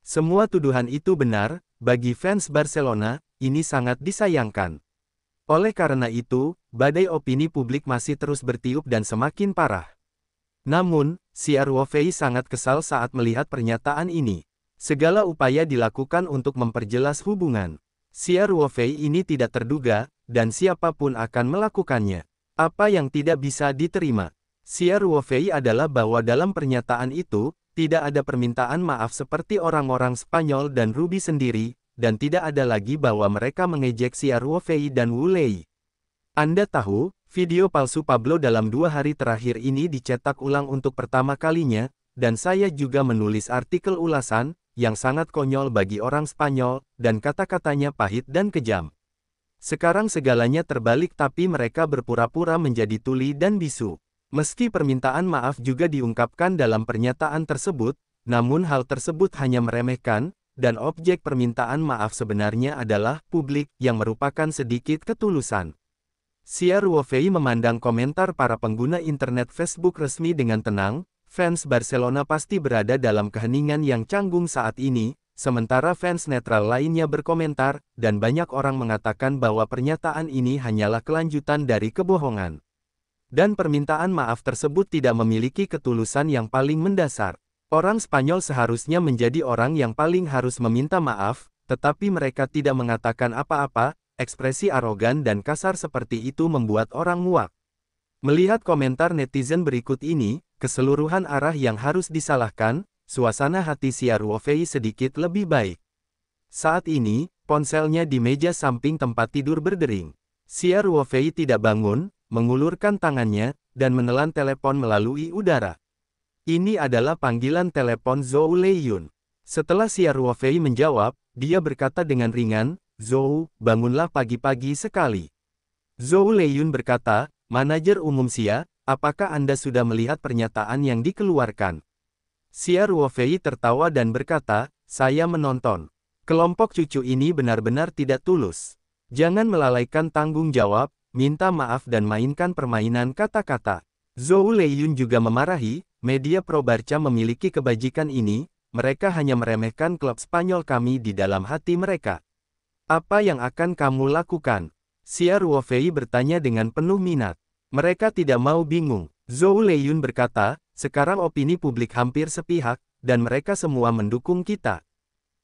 Semua tuduhan itu benar, bagi fans Barcelona, ini sangat disayangkan. Oleh karena itu, badai opini publik masih terus bertiup dan semakin parah. Namun, Xiao Ruofei sangat kesal saat melihat pernyataan ini. Segala upaya dilakukan untuk memperjelas hubungan. Xiao Ruofei ini tidak terduga, dan siapapun akan melakukannya. Apa yang tidak bisa diterima? Xiao Ruofei adalah bahwa dalam pernyataan itu, tidak ada permintaan maaf seperti orang-orang Spanyol dan Ruby sendiri, dan tidak ada lagi bahwa mereka mengejek Xiao Ruofei dan Wu Lei. Anda tahu, video palsu Pablo dalam 2 hari terakhir ini dicetak ulang untuk pertama kalinya, dan saya juga menulis artikel ulasan, yang sangat konyol bagi orang Spanyol, dan kata-katanya pahit dan kejam. Sekarang segalanya terbalik tapi mereka berpura-pura menjadi tuli dan bisu. Meski permintaan maaf juga diungkapkan dalam pernyataan tersebut, namun hal tersebut hanya meremehkan, dan objek permintaan maaf sebenarnya adalah publik yang merupakan sedikit ketulusan. Xiao Ruofei memandang komentar para pengguna internet Facebook resmi dengan tenang. Fans Barcelona pasti berada dalam keheningan yang canggung saat ini, sementara fans netral lainnya berkomentar, dan banyak orang mengatakan bahwa pernyataan ini hanyalah kelanjutan dari kebohongan. Dan permintaan maaf tersebut tidak memiliki ketulusan yang paling mendasar. Orang Spanyol seharusnya menjadi orang yang paling harus meminta maaf, tetapi mereka tidak mengatakan apa-apa. Ekspresi arogan dan kasar seperti itu membuat orang muak. Melihat komentar netizen berikut ini, keseluruhan arah yang harus disalahkan, suasana hati Xiao Ruofei sedikit lebih baik. Saat ini, ponselnya di meja samping tempat tidur berdering. Xiao Ruofei tidak bangun, mengulurkan tangannya, dan menelan telepon melalui udara. Ini adalah panggilan telepon Zhou Leiyun. Setelah Xiao Ruofei menjawab, dia berkata dengan ringan, "Zhou, bangunlah pagi-pagi sekali." Zhou Leiyun berkata, "Manajer umum Xia, apakah Anda sudah melihat pernyataan yang dikeluarkan?" Xiao Ruofei tertawa dan berkata, "Saya menonton. Kelompok cucu ini benar-benar tidak tulus. Jangan melalaikan tanggung jawab, minta maaf dan mainkan permainan kata-kata. Zhou Leiyun juga memarahi, media pro Barca memiliki kebajikan ini, mereka hanya meremehkan klub Spanyol kami di dalam hati mereka. Apa yang akan kamu lakukan? Xia Ruofei bertanya dengan penuh minat. Mereka tidak mau bingung. Zhou Leiyun berkata, sekarang opini publik hampir sepihak, dan mereka semua mendukung kita.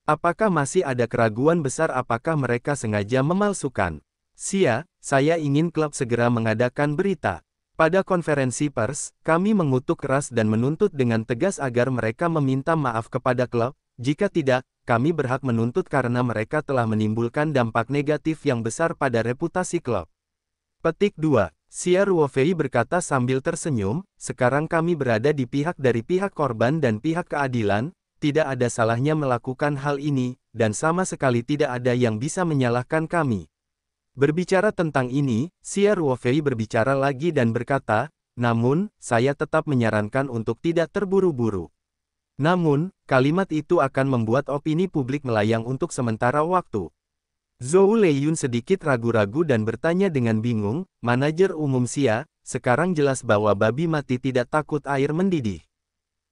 Apakah masih ada keraguan besar apakah mereka sengaja memalsukan? Xia, saya ingin klub segera mengadakan berita. Pada konferensi pers, kami mengutuk keras dan menuntut dengan tegas agar mereka meminta maaf kepada klub, jika tidak, kami berhak menuntut karena mereka telah menimbulkan dampak negatif yang besar pada reputasi klub. Petik 2. Xia Ruofei berkata sambil tersenyum, sekarang kami berada di pihak dari pihak korban dan pihak keadilan, tidak ada salahnya melakukan hal ini, dan sama sekali tidak ada yang bisa menyalahkan kami. Berbicara tentang ini, Xia Ruofei berbicara lagi dan berkata, namun, saya tetap menyarankan untuk tidak terburu-buru. Namun, kalimat itu akan membuat opini publik melayang untuk sementara waktu. Zhou Leiyun sedikit ragu-ragu dan bertanya dengan bingung, manajer umum Xia, sekarang jelas bahwa babi mati tidak takut air mendidih.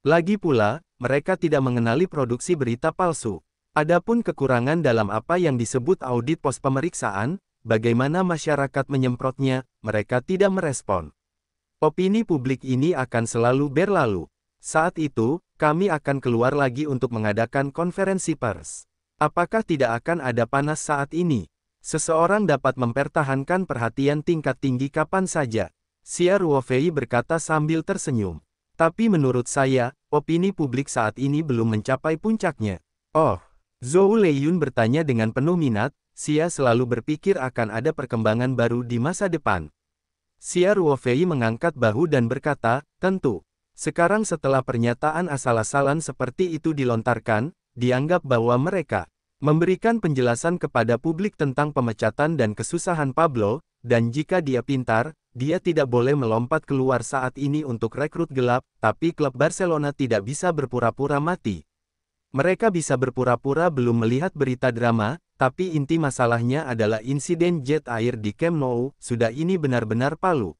Lagi pula, mereka tidak mengenali produksi berita palsu. Adapun kekurangan dalam apa yang disebut audit pos pemeriksaan, bagaimana masyarakat menyemprotnya, mereka tidak merespon. Opini publik ini akan selalu berlalu. Saat itu, kami akan keluar lagi untuk mengadakan konferensi pers. Apakah tidak akan ada panas saat ini? Seseorang dapat mempertahankan perhatian tingkat tinggi kapan saja. Xia Ruofei berkata sambil tersenyum. Tapi menurut saya, opini publik saat ini belum mencapai puncaknya. Oh, Zhou Leiyun bertanya dengan penuh minat, Xia selalu berpikir akan ada perkembangan baru di masa depan. Xia Ruofei mengangkat bahu dan berkata, tentu. Sekarang setelah pernyataan asal-asalan seperti itu dilontarkan, dianggap bahwa mereka memberikan penjelasan kepada publik tentang pemecatan dan kesusahan Pablo, dan jika dia pintar, dia tidak boleh melompat keluar saat ini untuk rekrut gelap, tapi klub Barcelona tidak bisa berpura-pura mati. Mereka bisa berpura-pura belum melihat berita drama, tapi inti masalahnya adalah insiden jet air di Camp Nou, sudah ini benar-benar palu.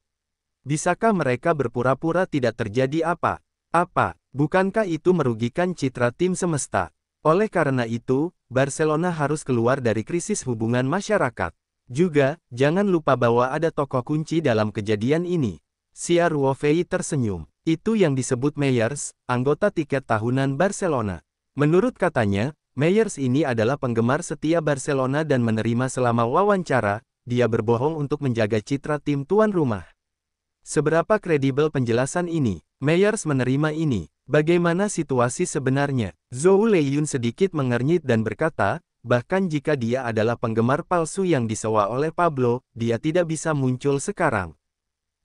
Bisakah mereka berpura-pura tidak terjadi apa? Apa? Bukankah itu merugikan citra tim semesta? Oleh karena itu, Barcelona harus keluar dari krisis hubungan masyarakat. Juga, jangan lupa bahwa ada tokoh kunci dalam kejadian ini. Xia Ruofei tersenyum. Itu yang disebut Meyers, anggota tiket tahunan Barcelona. Menurut katanya, Meyers ini adalah penggemar setia Barcelona dan menerima selama wawancara, dia berbohong untuk menjaga citra tim tuan rumah. Seberapa kredibel penjelasan ini? Meyers menerima ini. Bagaimana situasi sebenarnya? Zhou Leiyun sedikit mengernyit dan berkata, bahkan jika dia adalah penggemar palsu yang disewa oleh Pablo, dia tidak bisa muncul sekarang.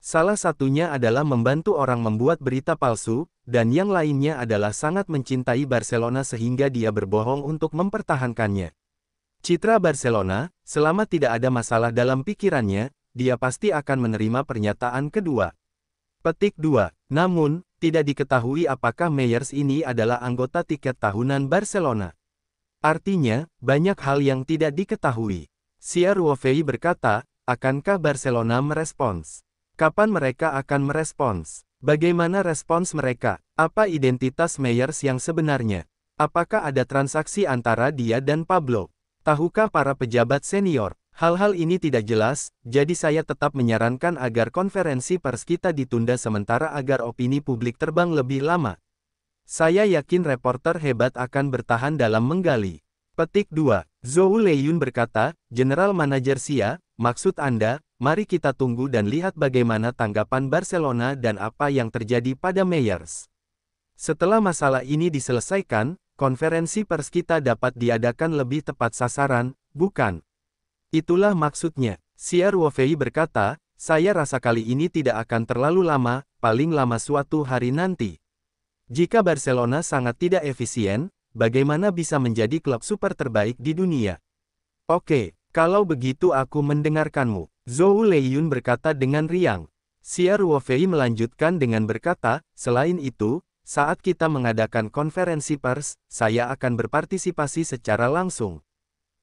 Salah satunya adalah membantu orang membuat berita palsu, dan yang lainnya adalah sangat mencintai Barcelona sehingga dia berbohong untuk mempertahankannya. Citra Barcelona, selama tidak ada masalah dalam pikirannya, dia pasti akan menerima pernyataan kedua. Petik 2. Namun, tidak diketahui apakah Meyers ini adalah anggota tiket tahunan Barcelona. Artinya, banyak hal yang tidak diketahui. Xia Ruofei berkata, akankah Barcelona merespons? Kapan mereka akan merespons? Bagaimana respons mereka? Apa identitas Meyers yang sebenarnya? Apakah ada transaksi antara dia dan Pablo? Tahukah para pejabat senior? Hal-hal ini tidak jelas, jadi saya tetap menyarankan agar konferensi pers kita ditunda sementara agar opini publik terbang lebih lama. Saya yakin reporter hebat akan bertahan dalam menggali. Petik 2. Zhou Leiyun berkata, General Manager Xia, maksud Anda, mari kita tunggu dan lihat bagaimana tanggapan Barcelona dan apa yang terjadi pada Meyers. Setelah masalah ini diselesaikan, konferensi pers kita dapat diadakan lebih tepat sasaran, bukan? Itulah maksudnya. Xia Ruofei berkata, saya rasa kali ini tidak akan terlalu lama, paling lama suatu hari nanti. Jika Barcelona sangat tidak efisien, bagaimana bisa menjadi klub super terbaik di dunia? Oke, kalau begitu aku mendengarkanmu. Zhou Leiyun berkata dengan riang. Xia Ruofei melanjutkan dengan berkata, selain itu, saat kita mengadakan konferensi pers, saya akan berpartisipasi secara langsung.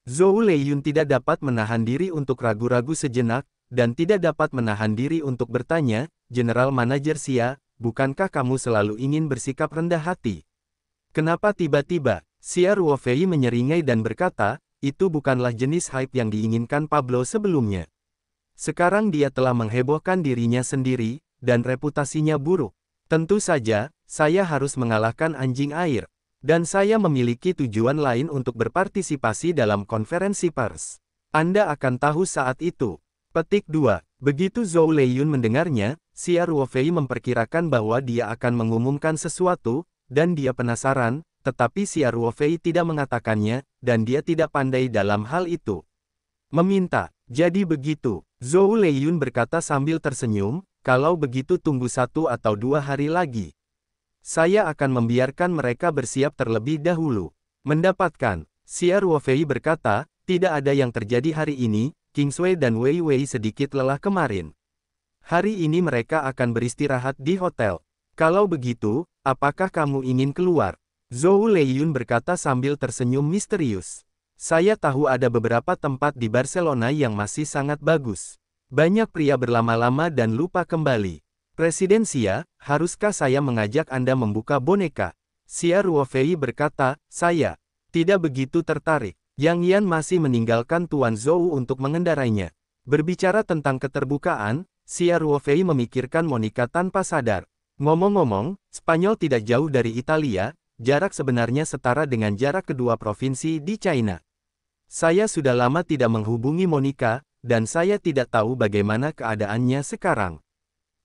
Zhou Leiyun tidak dapat menahan diri untuk ragu-ragu sejenak, dan tidak dapat menahan diri untuk bertanya, General Manager Xia, bukankah kamu selalu ingin bersikap rendah hati? Kenapa tiba-tiba? Xia Ruofei menyeringai dan berkata, itu bukanlah jenis hype yang diinginkan Pablo sebelumnya. Sekarang dia telah menghebohkan dirinya sendiri, dan reputasinya buruk. Tentu saja, saya harus mengalahkan anjing air. Dan saya memiliki tujuan lain untuk berpartisipasi dalam konferensi pers. Anda akan tahu saat itu. Petik 2. Begitu Zhou Leiyun mendengarnya, Xia Ruofei memperkirakan bahwa dia akan mengumumkan sesuatu, dan dia penasaran, tetapi Xia Ruofei tidak mengatakannya, dan dia tidak pandai dalam hal itu. Meminta. Jadi begitu, Zhou Leiyun berkata sambil tersenyum, kalau begitu tunggu 1 atau 2 hari lagi. Saya akan membiarkan mereka bersiap terlebih dahulu. Mendapatkan. Xia Ruofei berkata, tidak ada yang terjadi hari ini, King Sui dan Wei Wei sedikit lelah kemarin. Hari ini mereka akan beristirahat di hotel. Kalau begitu, apakah kamu ingin keluar? Zhou Leiyun berkata sambil tersenyum misterius. Saya tahu ada beberapa tempat di Barcelona yang masih sangat bagus. Banyak pria berlama-lama dan lupa kembali. Presiden Xia, haruskah saya mengajak Anda membuka boneka? Xia Ruofei berkata, saya tidak begitu tertarik. Yang Yan masih meninggalkan Tuan Zhou untuk mengendarainya. Berbicara tentang keterbukaan, Xia Ruofei memikirkan Monica tanpa sadar. Ngomong-ngomong, Spanyol tidak jauh dari Italia, jarak sebenarnya setara dengan jarak kedua provinsi di China. Saya sudah lama tidak menghubungi Monica, dan saya tidak tahu bagaimana keadaannya sekarang.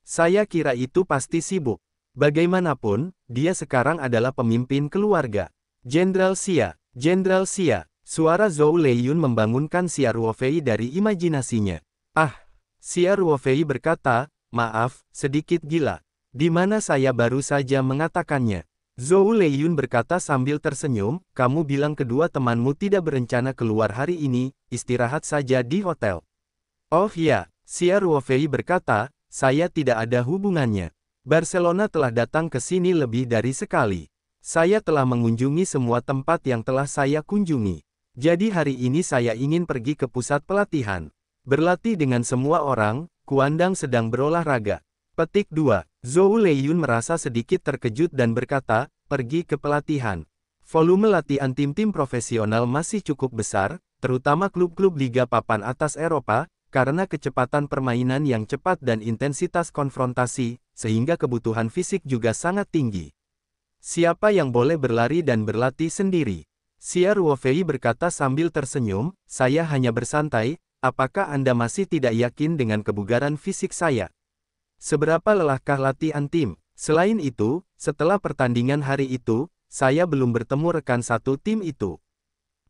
Saya kira itu pasti sibuk. Bagaimanapun, dia sekarang adalah pemimpin keluarga. Jenderal Xia, Jenderal Xia. Suara Zhou Leiyun membangunkan Xia Ruofei dari imajinasinya. Ah, Xia Ruofei berkata, maaf, sedikit gila. Di mana saya baru saja mengatakannya. Zhou Leiyun berkata sambil tersenyum, kamu bilang kedua temanmu tidak berencana keluar hari ini, istirahat saja di hotel. Oh ya, Xia Ruofei berkata, saya tidak ada hubungannya. Barcelona telah datang ke sini lebih dari sekali. Saya telah mengunjungi semua tempat yang telah saya kunjungi. Jadi hari ini saya ingin pergi ke pusat pelatihan. Berlatih dengan semua orang, kuandang sedang berolahraga. Petik 2. Zhou Leiyun merasa sedikit terkejut dan berkata, pergi ke pelatihan. Volume latihan tim-tim profesional masih cukup besar, terutama klub-klub Liga Papan Atas Eropa, karena kecepatan permainan yang cepat dan intensitas konfrontasi, sehingga kebutuhan fisik juga sangat tinggi. Siapa yang boleh berlari dan berlatih sendiri? Xia Ruofei berkata sambil tersenyum, saya hanya bersantai, apakah Anda masih tidak yakin dengan kebugaran fisik saya? Seberapa lelahkah latihan tim? Selain itu, setelah pertandingan hari itu, saya belum bertemu rekan satu tim itu.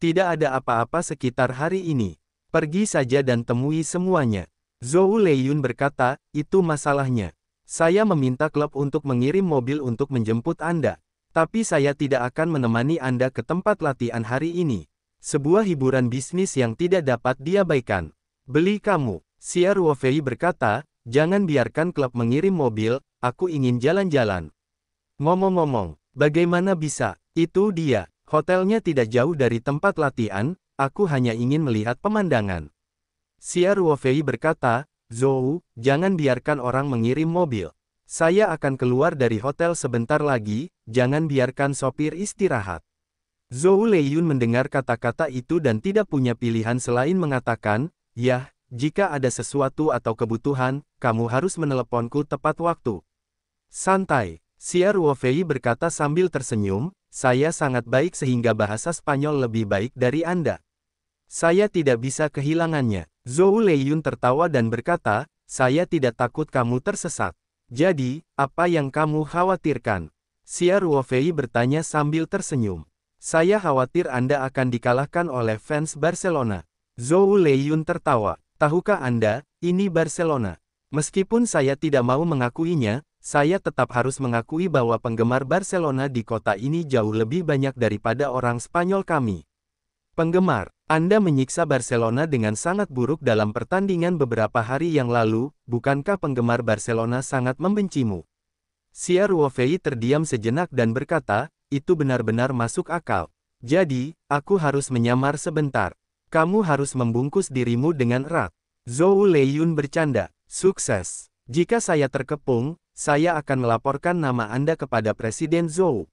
Tidak ada apa-apa sekitar hari ini. Pergi saja dan temui semuanya. Zhou Leiyun berkata, itu masalahnya. Saya meminta klub untuk mengirim mobil untuk menjemput Anda. Tapi saya tidak akan menemani Anda ke tempat latihan hari ini. Sebuah hiburan bisnis yang tidak dapat diabaikan. Beli kamu. Xia Ruofei berkata, jangan biarkan klub mengirim mobil, aku ingin jalan-jalan. Ngomong-ngomong, bagaimana bisa? Itu dia. Hotelnya tidak jauh dari tempat latihan, aku hanya ingin melihat pemandangan. Xia Ruofei berkata, Zhou, jangan biarkan orang mengirim mobil. Saya akan keluar dari hotel sebentar lagi, jangan biarkan sopir istirahat. Zhou Leiyun mendengar kata-kata itu dan tidak punya pilihan selain mengatakan, yah, jika ada sesuatu atau kebutuhan, kamu harus meneleponku tepat waktu. Santai, Xia Ruofei berkata sambil tersenyum, saya sangat baik sehingga bahasa Spanyol lebih baik dari Anda. Saya tidak bisa kehilangannya. Zhou Leiyun tertawa dan berkata, saya tidak takut kamu tersesat. Jadi, apa yang kamu khawatirkan? Xia Ruofei bertanya sambil tersenyum. Saya khawatir Anda akan dikalahkan oleh fans Barcelona. Zhou Leiyun tertawa. Tahukah Anda, ini Barcelona. Meskipun saya tidak mau mengakuinya, saya tetap harus mengakui bahwa penggemar Barcelona di kota ini jauh lebih banyak daripada orang Spanyol kami. Penggemar, Anda menyiksa Barcelona dengan sangat buruk dalam pertandingan beberapa hari yang lalu, bukankah penggemar Barcelona sangat membencimu? Xia Ruofei terdiam sejenak dan berkata, itu benar-benar masuk akal. Jadi, aku harus menyamar sebentar. Kamu harus membungkus dirimu dengan erat. Zhou Leiyun bercanda, sukses. Jika saya terkepung, saya akan melaporkan nama Anda kepada Presiden Zhou.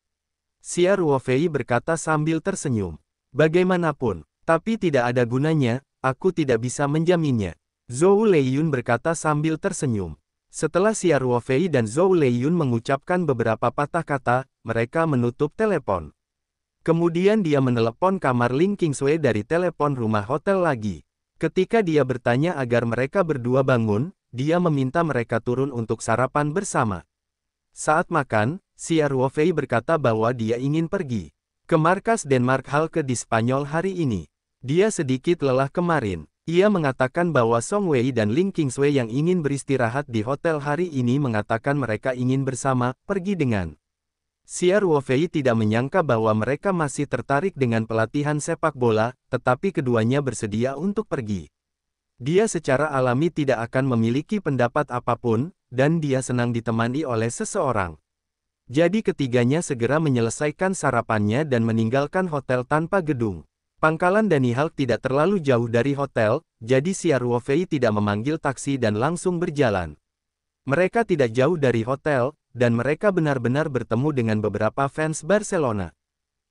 Xia Ruofei berkata sambil tersenyum. Bagaimanapun, tapi tidak ada gunanya, aku tidak bisa menjaminnya. Zhou Leiyun berkata sambil tersenyum. Setelah Xia Ruofei dan Zhou Leiyun mengucapkan beberapa patah kata, mereka menutup telepon. Kemudian dia menelepon kamar Ling Qingshui dari telepon rumah hotel lagi. Ketika dia bertanya agar mereka berdua bangun, dia meminta mereka turun untuk sarapan bersama. Saat makan, Xia Ruofei berkata bahwa dia ingin pergi ke markas Denmark Halke di Spanyol hari ini. Dia sedikit lelah kemarin. Ia mengatakan bahwa Song Wei dan Ling Qingshui yang ingin beristirahat di hotel hari ini mengatakan mereka ingin bersama, pergi dengan. Xia Ruofei tidak menyangka bahwa mereka masih tertarik dengan pelatihan sepak bola, tetapi keduanya bersedia untuk pergi. Dia secara alami tidak akan memiliki pendapat apapun, dan dia senang ditemani oleh seseorang. Jadi ketiganya segera menyelesaikan sarapannya dan meninggalkan hotel tanpa gedung. Pangkalan Danihal tidak terlalu jauh dari hotel, jadi Xia Ruofei tidak memanggil taksi dan langsung berjalan. Mereka tidak jauh dari hotel, dan mereka benar-benar bertemu dengan beberapa fans Barcelona.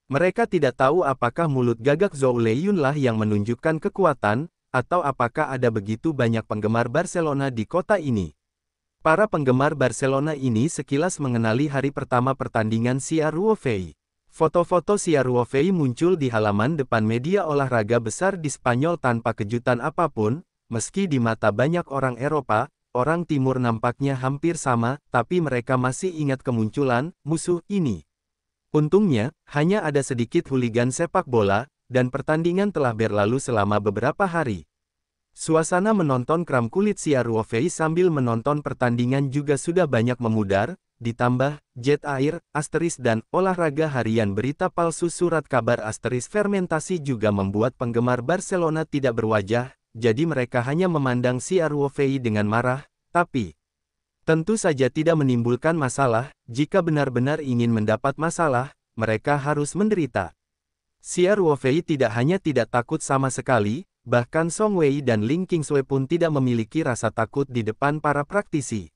Mereka tidak tahu apakah mulut gagak Zhou Leiyun lah yang menunjukkan kekuatan, atau apakah ada begitu banyak penggemar Barcelona di kota ini. Para penggemar Barcelona ini sekilas mengenali hari pertama pertandingan Xia Ruofei. Foto-foto Xia Ruofei muncul di halaman depan media olahraga besar di Spanyol tanpa kejutan apapun, meski di mata banyak orang Eropa, orang Timur nampaknya hampir sama, tapi mereka masih ingat kemunculan musuh ini. Untungnya, hanya ada sedikit hooligan sepak bola, dan pertandingan telah berlalu selama beberapa hari. Suasana menonton kram kulit Xia Ruofei sambil menonton pertandingan juga sudah banyak memudar, ditambah jet air, asteris dan olahraga harian berita palsu surat kabar asteris fermentasi juga membuat penggemar Barcelona tidak berwajah, jadi mereka hanya memandang Xia Ruofei dengan marah, tapi tentu saja tidak menimbulkan masalah. Jika benar-benar ingin mendapat masalah, mereka harus menderita. Xia Ruofei tidak hanya tidak takut sama sekali, bahkan Song Wei dan Ling Qingshui pun tidak memiliki rasa takut di depan para praktisi.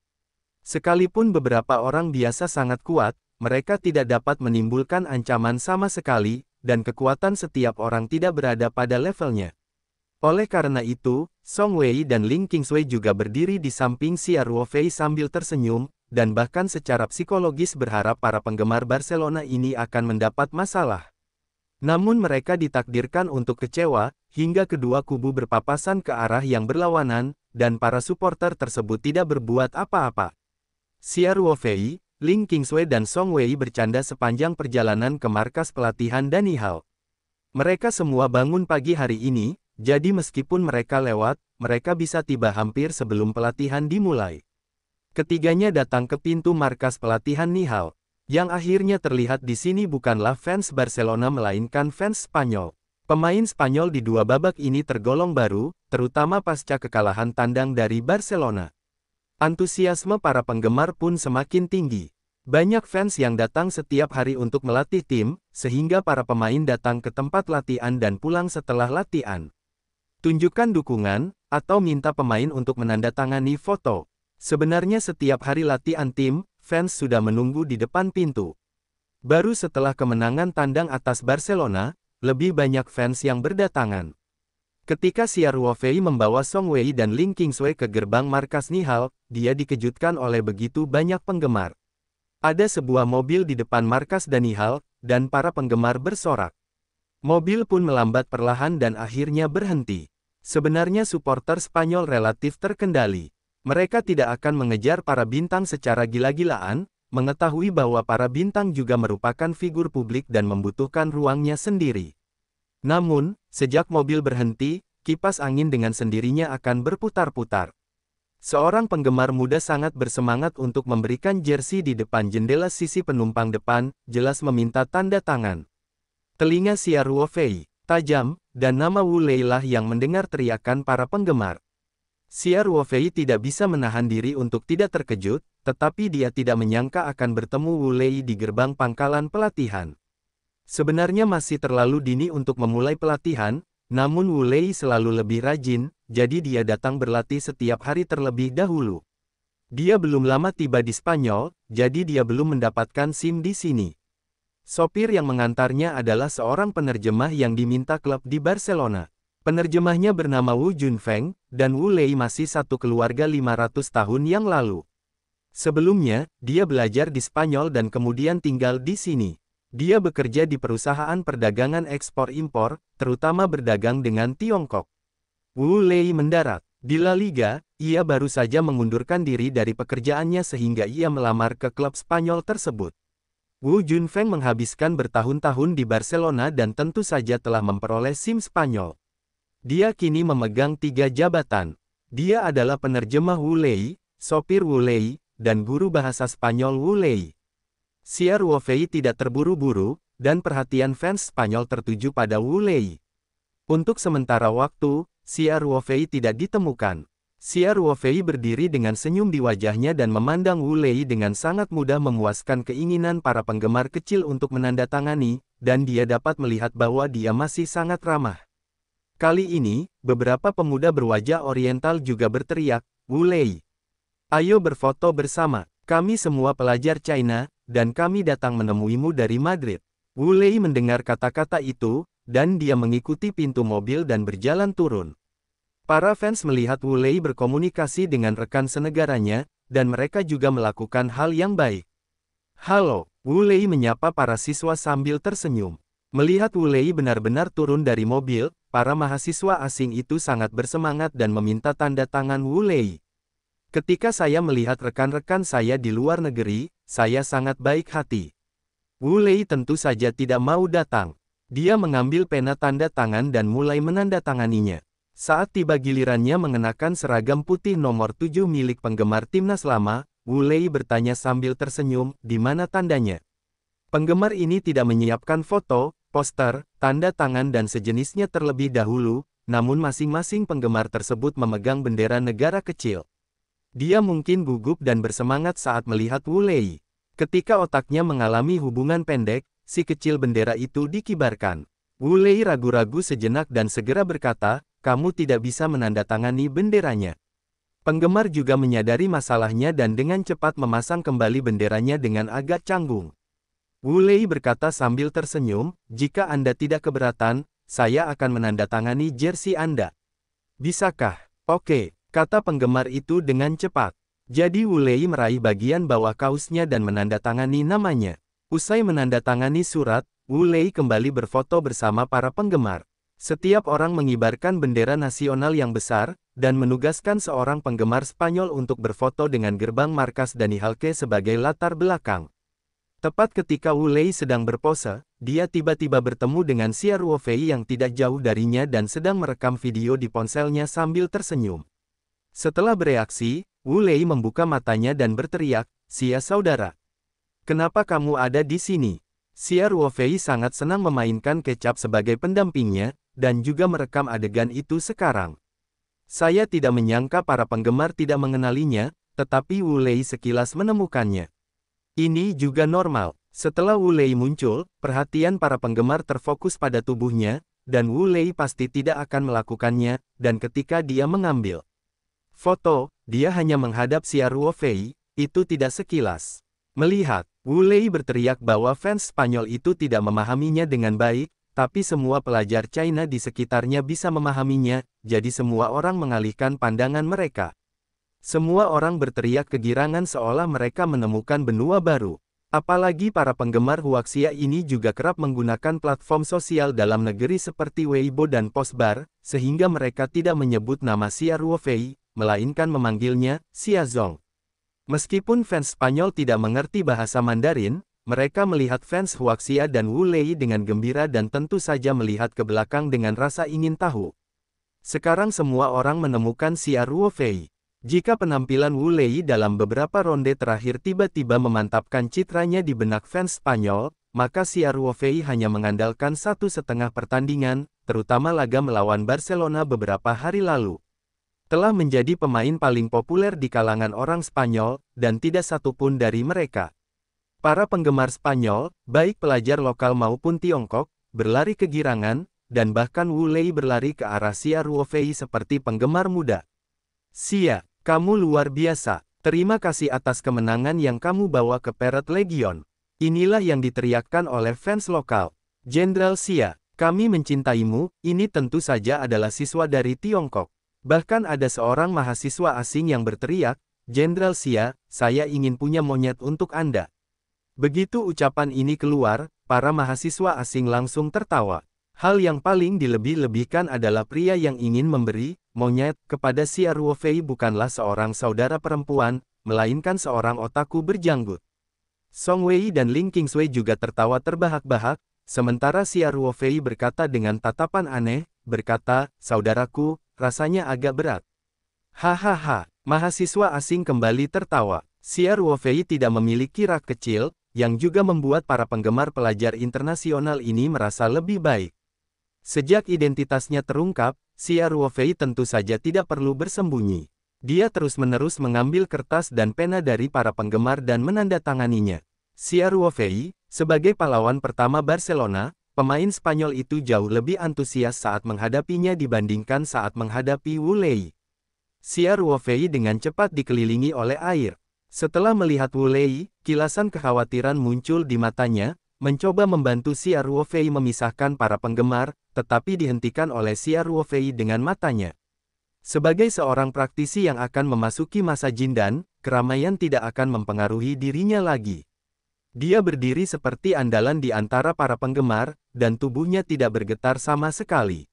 Sekalipun beberapa orang biasa sangat kuat, mereka tidak dapat menimbulkan ancaman sama sekali, dan kekuatan setiap orang tidak berada pada levelnya. Oleh karena itu, Song Wei dan Ling Qingshui juga berdiri di samping Xia Ruofei sambil tersenyum, dan bahkan secara psikologis berharap para penggemar Barcelona ini akan mendapat masalah. Namun mereka ditakdirkan untuk kecewa, hingga kedua kubu berpapasan ke arah yang berlawanan, dan para supporter tersebut tidak berbuat apa-apa. Xia Ruofei, Ling Qingshui dan Song Wei bercanda sepanjang perjalanan ke markas pelatihan Danihal. Mereka semua bangun pagi hari ini, jadi meskipun mereka lewat, mereka bisa tiba hampir sebelum pelatihan dimulai. Ketiganya datang ke pintu markas pelatihan Nihal. Yang akhirnya terlihat di sini bukanlah fans Barcelona melainkan fans Spanyol. Pemain Spanyol di dua babak ini tergolong baru, terutama pasca kekalahan tandang dari Barcelona. Antusiasme para penggemar pun semakin tinggi. Banyak fans yang datang setiap hari untuk melatih tim, sehingga para pemain datang ke tempat latihan dan pulang setelah latihan. Tunjukkan dukungan, atau minta pemain untuk menandatangani foto. Sebenarnya setiap hari latihan tim, fans sudah menunggu di depan pintu. Baru setelah kemenangan tandang atas Barcelona, lebih banyak fans yang berdatangan. Ketika Xia Ruofei membawa Song Wei dan Ling Qingshui ke gerbang markas Nihal, dia dikejutkan oleh begitu banyak penggemar. Ada sebuah mobil di depan markas Danihal, dan para penggemar bersorak. Mobil pun melambat perlahan dan akhirnya berhenti. Sebenarnya supporter Spanyol relatif terkendali. Mereka tidak akan mengejar para bintang secara gila-gilaan, mengetahui bahwa para bintang juga merupakan figur publik dan membutuhkan ruangnya sendiri. Namun, sejak mobil berhenti, kipas angin dengan sendirinya akan berputar-putar. Seorang penggemar muda sangat bersemangat untuk memberikan jersey di depan jendela sisi penumpang depan, jelas meminta tanda tangan. Telinga Xia Ruofei tajam, dan nama Wu Lei lah yang mendengar teriakan para penggemar. Xia Ruofei tidak bisa menahan diri untuk tidak terkejut, tetapi dia tidak menyangka akan bertemu Wu Lei di gerbang pangkalan pelatihan. Sebenarnya masih terlalu dini untuk memulai pelatihan, Namun Wu Lei selalu lebih rajin, jadi dia datang berlatih setiap hari terlebih dahulu. Dia belum lama tiba di Spanyol, jadi dia belum mendapatkan SIM di sini. Sopir yang mengantarnya adalah seorang penerjemah yang diminta klub di Barcelona. Penerjemahnya bernama Wu Junfeng, dan Wu Lei masih satu keluarga 500 tahun yang lalu. Sebelumnya, dia belajar di Spanyol dan kemudian tinggal di sini. Dia bekerja di perusahaan perdagangan ekspor-impor, terutama berdagang dengan Tiongkok. Wu Lei mendarat di La Liga. Ia baru saja mengundurkan diri dari pekerjaannya sehingga ia melamar ke klub Spanyol tersebut. Wu Junfeng menghabiskan bertahun-tahun di Barcelona dan tentu saja telah memperoleh SIM Spanyol. Dia kini memegang 3 jabatan. Dia adalah penerjemah Wu Lei, sopir Wu Lei, dan guru bahasa Spanyol Wu Lei. Xia Ruofei tidak terburu-buru, dan perhatian fans Spanyol tertuju pada Wu Lei. Untuk sementara waktu, Xia Ruofei tidak ditemukan. Xia Ruofei berdiri dengan senyum di wajahnya dan memandang Wu Lei dengan sangat mudah memuaskan keinginan para penggemar kecil untuk menandatangani, dan dia dapat melihat bahwa dia masih sangat ramah. Kali ini, beberapa pemuda berwajah oriental juga berteriak, "Wu Lei! Ayo berfoto bersama, kami semua pelajar China, dan kami datang menemuimu dari Madrid." Wu Lei mendengar kata-kata itu, dan dia mengikuti pintu mobil dan berjalan turun. Para fans melihat Wu Lei berkomunikasi dengan rekan senegaranya, dan mereka juga melakukan hal yang baik. "Halo," Wu Lei menyapa para siswa sambil tersenyum. Melihat Wu Lei benar-benar turun dari mobil, para mahasiswa asing itu sangat bersemangat dan meminta tanda tangan Wu Lei. "Ketika saya melihat rekan-rekan saya di luar negeri, saya sangat baik hati." Wu Lei tentu saja tidak mau datang. Dia mengambil pena tanda tangan dan mulai menandatanganinya. Saat tiba gilirannya mengenakan seragam putih nomor 7 milik penggemar timnas lama, Wu Lei bertanya sambil tersenyum, "Di mana tandanya?" Penggemar ini tidak menyiapkan foto, poster, tanda tangan dan sejenisnya terlebih dahulu, namun masing-masing penggemar tersebut memegang bendera negara kecil. Dia mungkin gugup dan bersemangat saat melihat Wu Lei. Ketika otaknya mengalami hubungan pendek, si kecil bendera itu dikibarkan. Wu Lei ragu-ragu sejenak dan segera berkata, "Kamu tidak bisa menandatangani benderanya." Penggemar juga menyadari masalahnya dan dengan cepat memasang kembali benderanya dengan agak canggung. Wu Lei berkata sambil tersenyum, "Jika Anda tidak keberatan, saya akan menandatangani jersey Anda." "Bisakah?" "Oke," kata penggemar itu dengan cepat. Jadi Wu Lei meraih bagian bawah kaosnya dan menandatangani namanya. Usai menandatangani surat, Wu Lei kembali berfoto bersama para penggemar. Setiap orang mengibarkan bendera nasional yang besar, dan menugaskan seorang penggemar Spanyol untuk berfoto dengan gerbang markas Dani Halke sebagai latar belakang. Tepat ketika Wu Lei sedang berpose, dia tiba-tiba bertemu dengan Xia Ruofei yang tidak jauh darinya dan sedang merekam video di ponselnya sambil tersenyum. Setelah bereaksi, Wu Lei membuka matanya dan berteriak, "Xia saudara, kenapa kamu ada di sini?" Xia Ruofei sangat senang memainkan kecap sebagai pendampingnya, dan juga merekam adegan itu sekarang. "Saya tidak menyangka para penggemar tidak mengenalinya, tetapi Wu Lei sekilas menemukannya. Ini juga normal." Setelah Wu Lei muncul, perhatian para penggemar terfokus pada tubuhnya, dan Wu Lei pasti tidak akan melakukannya, dan ketika dia mengambil foto, dia hanya menghadap Xia Ruofei, itu tidak sekilas. Melihat Wu Lei berteriak bahwa fans Spanyol itu tidak memahaminya dengan baik, tapi semua pelajar China di sekitarnya bisa memahaminya, jadi semua orang mengalihkan pandangan mereka. Semua orang berteriak kegirangan seolah mereka menemukan benua baru. Apalagi para penggemar Huaxia ini juga kerap menggunakan platform sosial dalam negeri seperti Weibo dan Postbar, sehingga mereka tidak menyebut nama Xia Ruofei, melainkan memanggilnya Xia Zong. Meskipun fans Spanyol tidak mengerti bahasa Mandarin, mereka melihat fans Huaxia dan Wu Lei dengan gembira dan tentu saja melihat ke belakang dengan rasa ingin tahu. Sekarang semua orang menemukan Xia Ruofei. Jika penampilan Wu Lei dalam beberapa ronde terakhir tiba-tiba memantapkan citranya di benak fans Spanyol, maka Xia Ruofei hanya mengandalkan 1,5 pertandingan, terutama laga melawan Barcelona beberapa hari lalu. Telah menjadi pemain paling populer di kalangan orang Spanyol, dan tidak satupun dari mereka. Para penggemar Spanyol, baik pelajar lokal maupun Tiongkok, berlari kegirangan, dan bahkan Wu Lei berlari ke arah Xia Ruofei seperti penggemar muda. Xia, kamu luar biasa. Terima kasih atas kemenangan yang kamu bawa ke Parade Legion. Inilah yang diteriakkan oleh fans lokal. Jenderal Xia, kami mencintaimu. Ini tentu saja adalah siswa dari Tiongkok. Bahkan ada seorang mahasiswa asing yang berteriak, Jenderal Xia, saya ingin punya monyet untuk Anda. Begitu ucapan ini keluar, para mahasiswa asing langsung tertawa. Hal yang paling dilebih-lebihkan adalah pria yang ingin memberi monyet kepada Xia Ruofei bukanlah seorang saudara perempuan, melainkan seorang otaku berjanggut. Song Wei dan Ling Qingshui juga tertawa terbahak-bahak, sementara Xia Ruofei berkata dengan tatapan aneh, berkata, saudaraku, rasanya agak berat. Hahaha, mahasiswa asing kembali tertawa. Xia Ruofei tidak memiliki rak kecil, yang juga membuat para penggemar pelajar internasional ini merasa lebih baik. Sejak identitasnya terungkap, Xia Ruofei tentu saja tidak perlu bersembunyi. Dia terus-menerus mengambil kertas dan pena dari para penggemar dan menandatanganinya. Xia Ruofei, sebagai pahlawan pertama Barcelona, pemain Spanyol itu jauh lebih antusias saat menghadapinya dibandingkan saat menghadapi Wu Lei. Xia Ruofei dengan cepat dikelilingi oleh air. Setelah melihat Wu Lei, kilasan kekhawatiran muncul di matanya, mencoba membantu Xia Ruofei memisahkan para penggemar, tetapi dihentikan oleh Xia Ruofei dengan matanya. Sebagai seorang praktisi yang akan memasuki masa jindan, keramaian tidak akan mempengaruhi dirinya lagi. Dia berdiri seperti andalan di antara para penggemar, dan tubuhnya tidak bergetar sama sekali.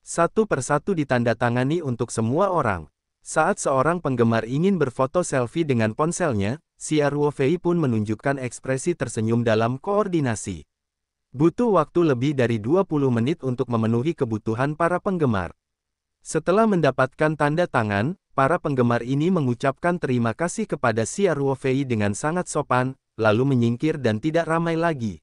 Satu persatu ditandatangani untuk semua orang. Saat seorang penggemar ingin berfoto selfie dengan ponselnya, Xia Ruofei pun menunjukkan ekspresi tersenyum dalam koordinasi. Butuh waktu lebih dari 20 menit untuk memenuhi kebutuhan para penggemar. Setelah mendapatkan tanda tangan, para penggemar ini mengucapkan terima kasih kepada Xia Ruofei dengan sangat sopan, lalu menyingkir dan tidak ramai lagi.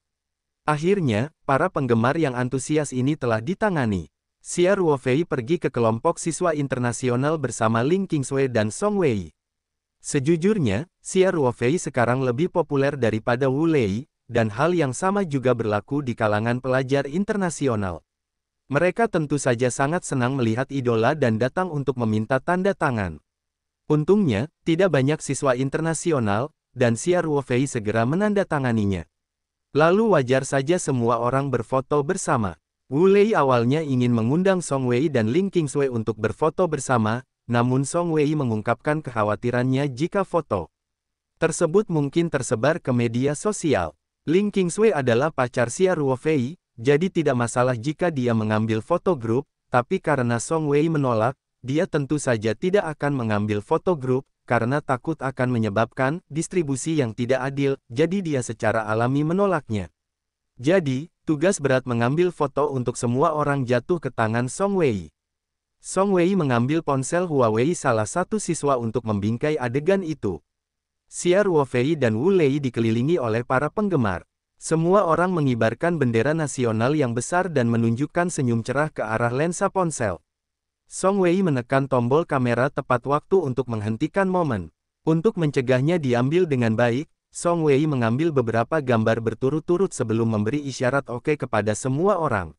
Akhirnya, para penggemar yang antusias ini telah ditangani. Xia Ruofei pergi ke kelompok siswa internasional bersama Ling Qingshui dan Song Wei. Sejujurnya, Xia Ruofei sekarang lebih populer daripada Wu Lei, dan hal yang sama juga berlaku di kalangan pelajar internasional. Mereka tentu saja sangat senang melihat idola dan datang untuk meminta tanda tangan. Untungnya, tidak banyak siswa internasional, dan Xia Ruofei segera menandatanganinya. Lalu wajar saja semua orang berfoto bersama. Wu Lei awalnya ingin mengundang Song Wei dan Ling Qingshui untuk berfoto bersama, namun Song Wei mengungkapkan kekhawatirannya jika foto tersebut mungkin tersebar ke media sosial. Ling Qingshui adalah pacar Xia Ruofei, jadi tidak masalah jika dia mengambil foto grup, tapi karena Song Wei menolak, dia tentu saja tidak akan mengambil foto grup, karena takut akan menyebabkan distribusi yang tidak adil, jadi dia secara alami menolaknya. Jadi, tugas berat mengambil foto untuk semua orang jatuh ke tangan Song Wei. Song Wei mengambil ponsel Huawei salah satu siswa untuk membingkai adegan itu. Xia Ruofei dan Wu Lei dikelilingi oleh para penggemar. Semua orang mengibarkan bendera nasional yang besar dan menunjukkan senyum cerah ke arah lensa ponsel. Song Wei menekan tombol kamera tepat waktu untuk menghentikan momen. Untuk mencegahnya diambil dengan baik, Song Wei mengambil beberapa gambar berturut-turut sebelum memberi isyarat oke kepada semua orang.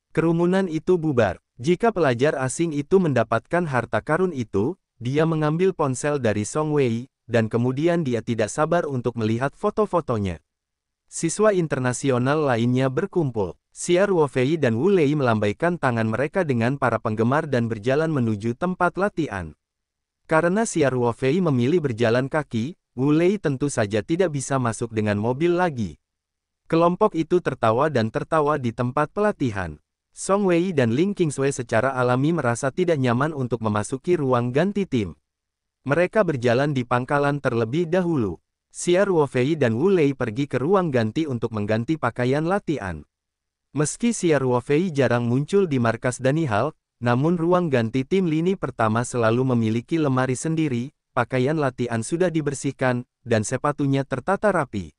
Kerumunan itu bubar. Jika pelajar asing itu mendapatkan harta karun itu, dia mengambil ponsel dari Song Wei, dan kemudian dia tidak sabar untuk melihat foto-fotonya. Siswa internasional lainnya berkumpul. Xia Ruofei dan Wu Lei melambaikan tangan mereka dengan para penggemar dan berjalan menuju tempat latihan. Karena Xia Ruofei memilih berjalan kaki, Wu Lei tentu saja tidak bisa masuk dengan mobil lagi. Kelompok itu tertawa dan tertawa di tempat pelatihan. Song Wei dan Ling Qingshui secara alami merasa tidak nyaman untuk memasuki ruang ganti tim. Mereka berjalan di pangkalan terlebih dahulu. Xia Ruofei dan Wu Lei pergi ke ruang ganti untuk mengganti pakaian latihan. Meski Xia Ruofei jarang muncul di markas Danihal, namun ruang ganti tim lini pertama selalu memiliki lemari sendiri, pakaian latihan sudah dibersihkan, dan sepatunya tertata rapi.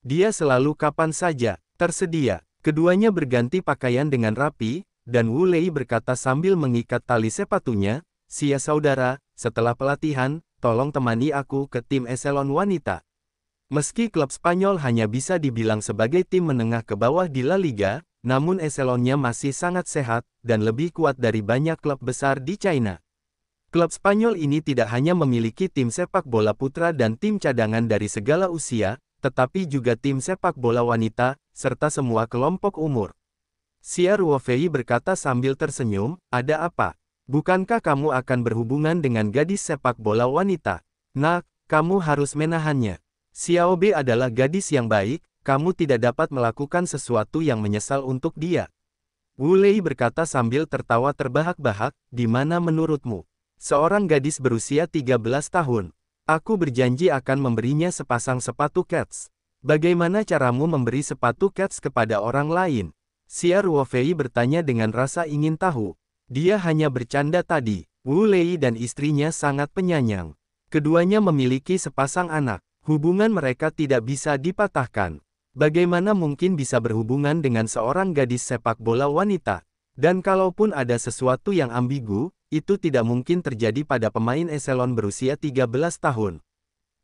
Dia selalu kapan saja tersedia. Keduanya berganti pakaian dengan rapi, dan Wu Lei berkata sambil mengikat tali sepatunya, Xia saudara, setelah pelatihan, tolong temani aku ke tim eselon wanita. Meski klub Spanyol hanya bisa dibilang sebagai tim menengah ke bawah di La Liga, namun eselonnya masih sangat sehat, dan lebih kuat dari banyak klub besar di China. Klub Spanyol ini tidak hanya memiliki tim sepak bola putra dan tim cadangan dari segala usia, tetapi juga tim sepak bola wanita, serta semua kelompok umur. Xia Ruofei berkata sambil tersenyum, ada apa? Bukankah kamu akan berhubungan dengan gadis sepak bola wanita? Nak, kamu harus menahannya. Xiaobe adalah gadis yang baik, kamu tidak dapat melakukan sesuatu yang menyesal untuk dia. Wu Lei berkata sambil tertawa terbahak-bahak, di mana menurutmu? Seorang gadis berusia 13 tahun. Aku berjanji akan memberinya sepasang sepatu Keds. Bagaimana caramu memberi sepatu Keds kepada orang lain? Xia Ruofei bertanya dengan rasa ingin tahu. Dia hanya bercanda tadi. Wu Lei dan istrinya sangat penyayang. Keduanya memiliki sepasang anak. Hubungan mereka tidak bisa dipatahkan. Bagaimana mungkin bisa berhubungan dengan seorang gadis sepak bola wanita? Dan kalaupun ada sesuatu yang ambigu, itu tidak mungkin terjadi pada pemain eselon berusia 13 tahun.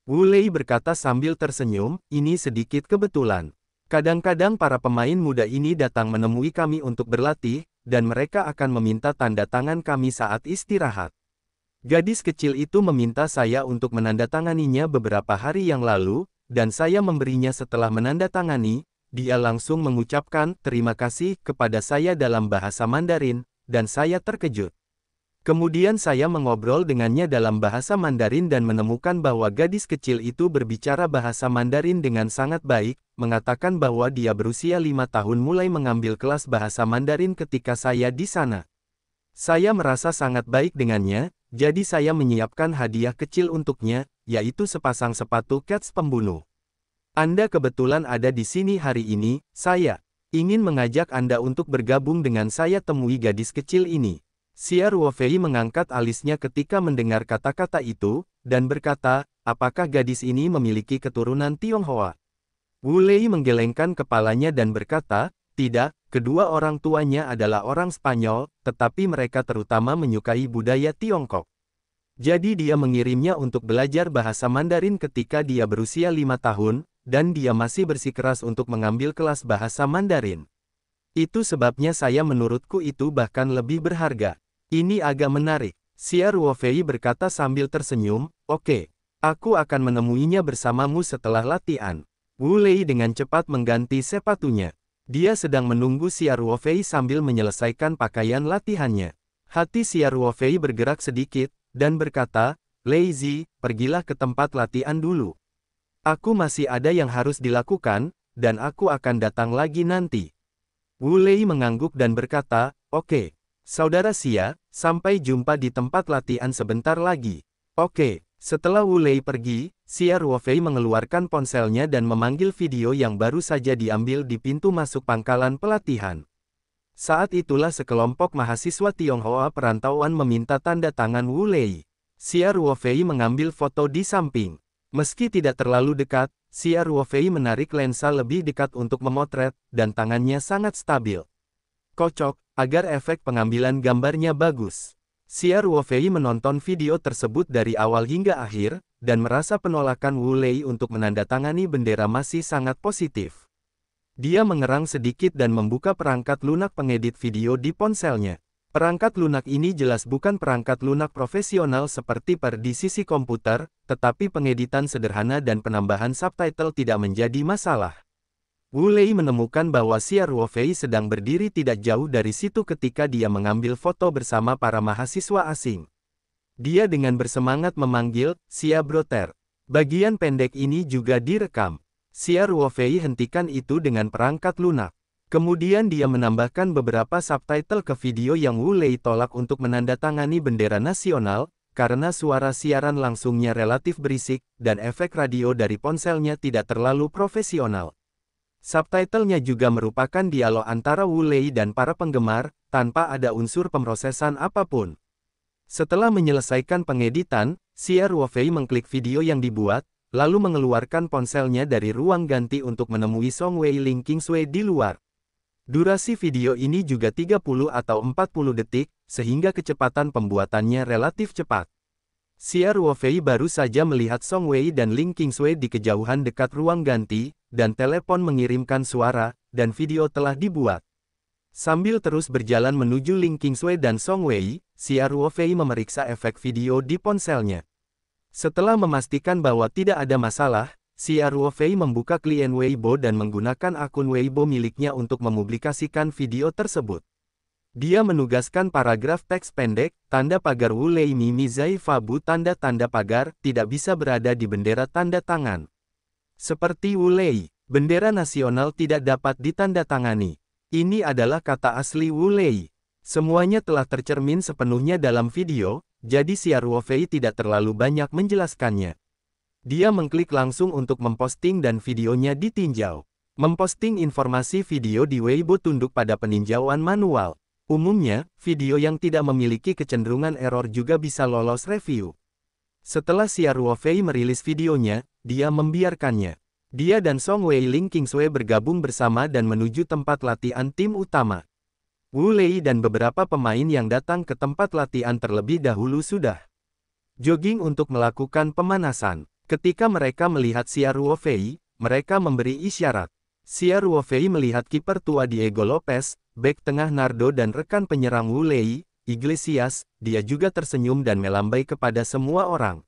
Wu Lei berkata sambil tersenyum, ini sedikit kebetulan. Kadang-kadang para pemain muda ini datang menemui kami untuk berlatih, dan mereka akan meminta tanda tangan kami saat istirahat. Gadis kecil itu meminta saya untuk menandatanganinya beberapa hari yang lalu, dan saya memberinya setelah menandatangani. Dia langsung mengucapkan terima kasih kepada saya dalam bahasa Mandarin, dan saya terkejut. Kemudian saya mengobrol dengannya dalam bahasa Mandarin dan menemukan bahwa gadis kecil itu berbicara bahasa Mandarin dengan sangat baik, mengatakan bahwa dia berusia 5 tahun mulai mengambil kelas bahasa Mandarin ketika saya di sana. Saya merasa sangat baik dengannya, jadi saya menyiapkan hadiah kecil untuknya, yaitu sepasang sepatu Keds pembunuh. Anda kebetulan ada di sini hari ini, saya ingin mengajak Anda untuk bergabung dengan saya temui gadis kecil ini. Xia Ruofei mengangkat alisnya ketika mendengar kata-kata itu, dan berkata, apakah gadis ini memiliki keturunan Tionghoa? Wu Lei menggelengkan kepalanya dan berkata, tidak, kedua orang tuanya adalah orang Spanyol, tetapi mereka terutama menyukai budaya Tiongkok. Jadi dia mengirimnya untuk belajar bahasa Mandarin ketika dia berusia 5 tahun, dan dia masih bersikeras untuk mengambil kelas bahasa Mandarin. Itu sebabnya menurutku itu bahkan lebih berharga. Ini agak menarik. Xia Ruofei berkata sambil tersenyum, oke, aku akan menemuinya bersamamu setelah latihan. Wu Lei dengan cepat mengganti sepatunya. Dia sedang menunggu Xia Ruofei sambil menyelesaikan pakaian latihannya. Hati Xia Ruofei bergerak sedikit, dan berkata, Lei Zi, pergilah ke tempat latihan dulu. Aku masih ada yang harus dilakukan, dan aku akan datang lagi nanti. Wu Lei mengangguk dan berkata, oke, saudara Xia, sampai jumpa di tempat latihan sebentar lagi. Oke, setelah Wu Lei pergi, Xia Ruofei mengeluarkan ponselnya dan memanggil video yang baru saja diambil di pintu masuk pangkalan pelatihan. Saat itulah sekelompok mahasiswa Tionghoa perantauan meminta tanda tangan Wu Lei. Xia Ruofei mengambil foto di samping. Meski tidak terlalu dekat, Xia Ruofei menarik lensa lebih dekat untuk memotret, dan tangannya sangat stabil. Kocok, agar efek pengambilan gambarnya bagus. Xia Ruofei menonton video tersebut dari awal hingga akhir, dan merasa penolakan Wu Lei untuk menandatangani bendera masih sangat positif. Dia mengerang sedikit dan membuka perangkat lunak pengedit video di ponselnya. Perangkat lunak ini jelas bukan perangkat lunak profesional seperti di sisi komputer, tetapi pengeditan sederhana dan penambahan subtitle tidak menjadi masalah. Wu Lei menemukan bahwa Xia Ruofei sedang berdiri tidak jauh dari situ ketika dia mengambil foto bersama para mahasiswa asing. Dia dengan bersemangat memanggil, Xia Brother. Bagian pendek ini juga direkam. Xia Ruofei hentikan itu dengan perangkat lunak. Kemudian dia menambahkan beberapa subtitle ke video yang Wu Lei tolak untuk menandatangani bendera nasional, karena suara siaran langsungnya relatif berisik, dan efek radio dari ponselnya tidak terlalu profesional. Subtitlenya juga merupakan dialog antara Wu Lei dan para penggemar, tanpa ada unsur pemrosesan apapun. Setelah menyelesaikan pengeditan, Xia Ruofei mengklik video yang dibuat, lalu mengeluarkan ponselnya dari ruang ganti untuk menemui Song Wei Ling Kingsway di luar. Durasi video ini juga 30 atau 40 detik, sehingga kecepatan pembuatannya relatif cepat. Xia Ruofei baru saja melihat Song Wei dan Ling Kingsway di kejauhan dekat ruang ganti, dan telepon mengirimkan suara, dan video telah dibuat. Sambil terus berjalan menuju Ling Qingsui dan Song Wei, Xia Ruofei memeriksa efek video di ponselnya. Setelah memastikan bahwa tidak ada masalah, Xia Ruofei membuka klien Weibo dan menggunakan akun Weibo miliknya untuk mempublikasikan video tersebut. Dia menugaskan paragraf teks pendek, tanda pagar Wu Lei Mimi Zai Fabu tanda-tanda pagar, tidak bisa berada di bendera tanda tangan. Seperti Wu Lei, bendera nasional tidak dapat ditandatangani. Ini adalah kata asli Wu Lei. Semuanya telah tercermin sepenuhnya dalam video, jadi Xia Ruofei tidak terlalu banyak menjelaskannya. Dia mengklik langsung untuk memposting dan videonya ditinjau. Memposting informasi video di Weibo tunduk pada peninjauan manual. Umumnya, video yang tidak memiliki kecenderungan error juga bisa lolos review. Setelah Xia Ruofei merilis videonya, dia membiarkannya. Dia dan Song Wei Ling Qingsui bergabung bersama dan menuju tempat latihan tim utama. Wu Lei dan beberapa pemain yang datang ke tempat latihan terlebih dahulu sudah jogging untuk melakukan pemanasan. Ketika mereka melihat Xia Ruofei, mereka memberi isyarat. Xia Ruofei melihat kiper tua Diego Lopez, bek tengah Nardo dan rekan penyerang Wu Lei, Iglesias, dia juga tersenyum dan melambai kepada semua orang.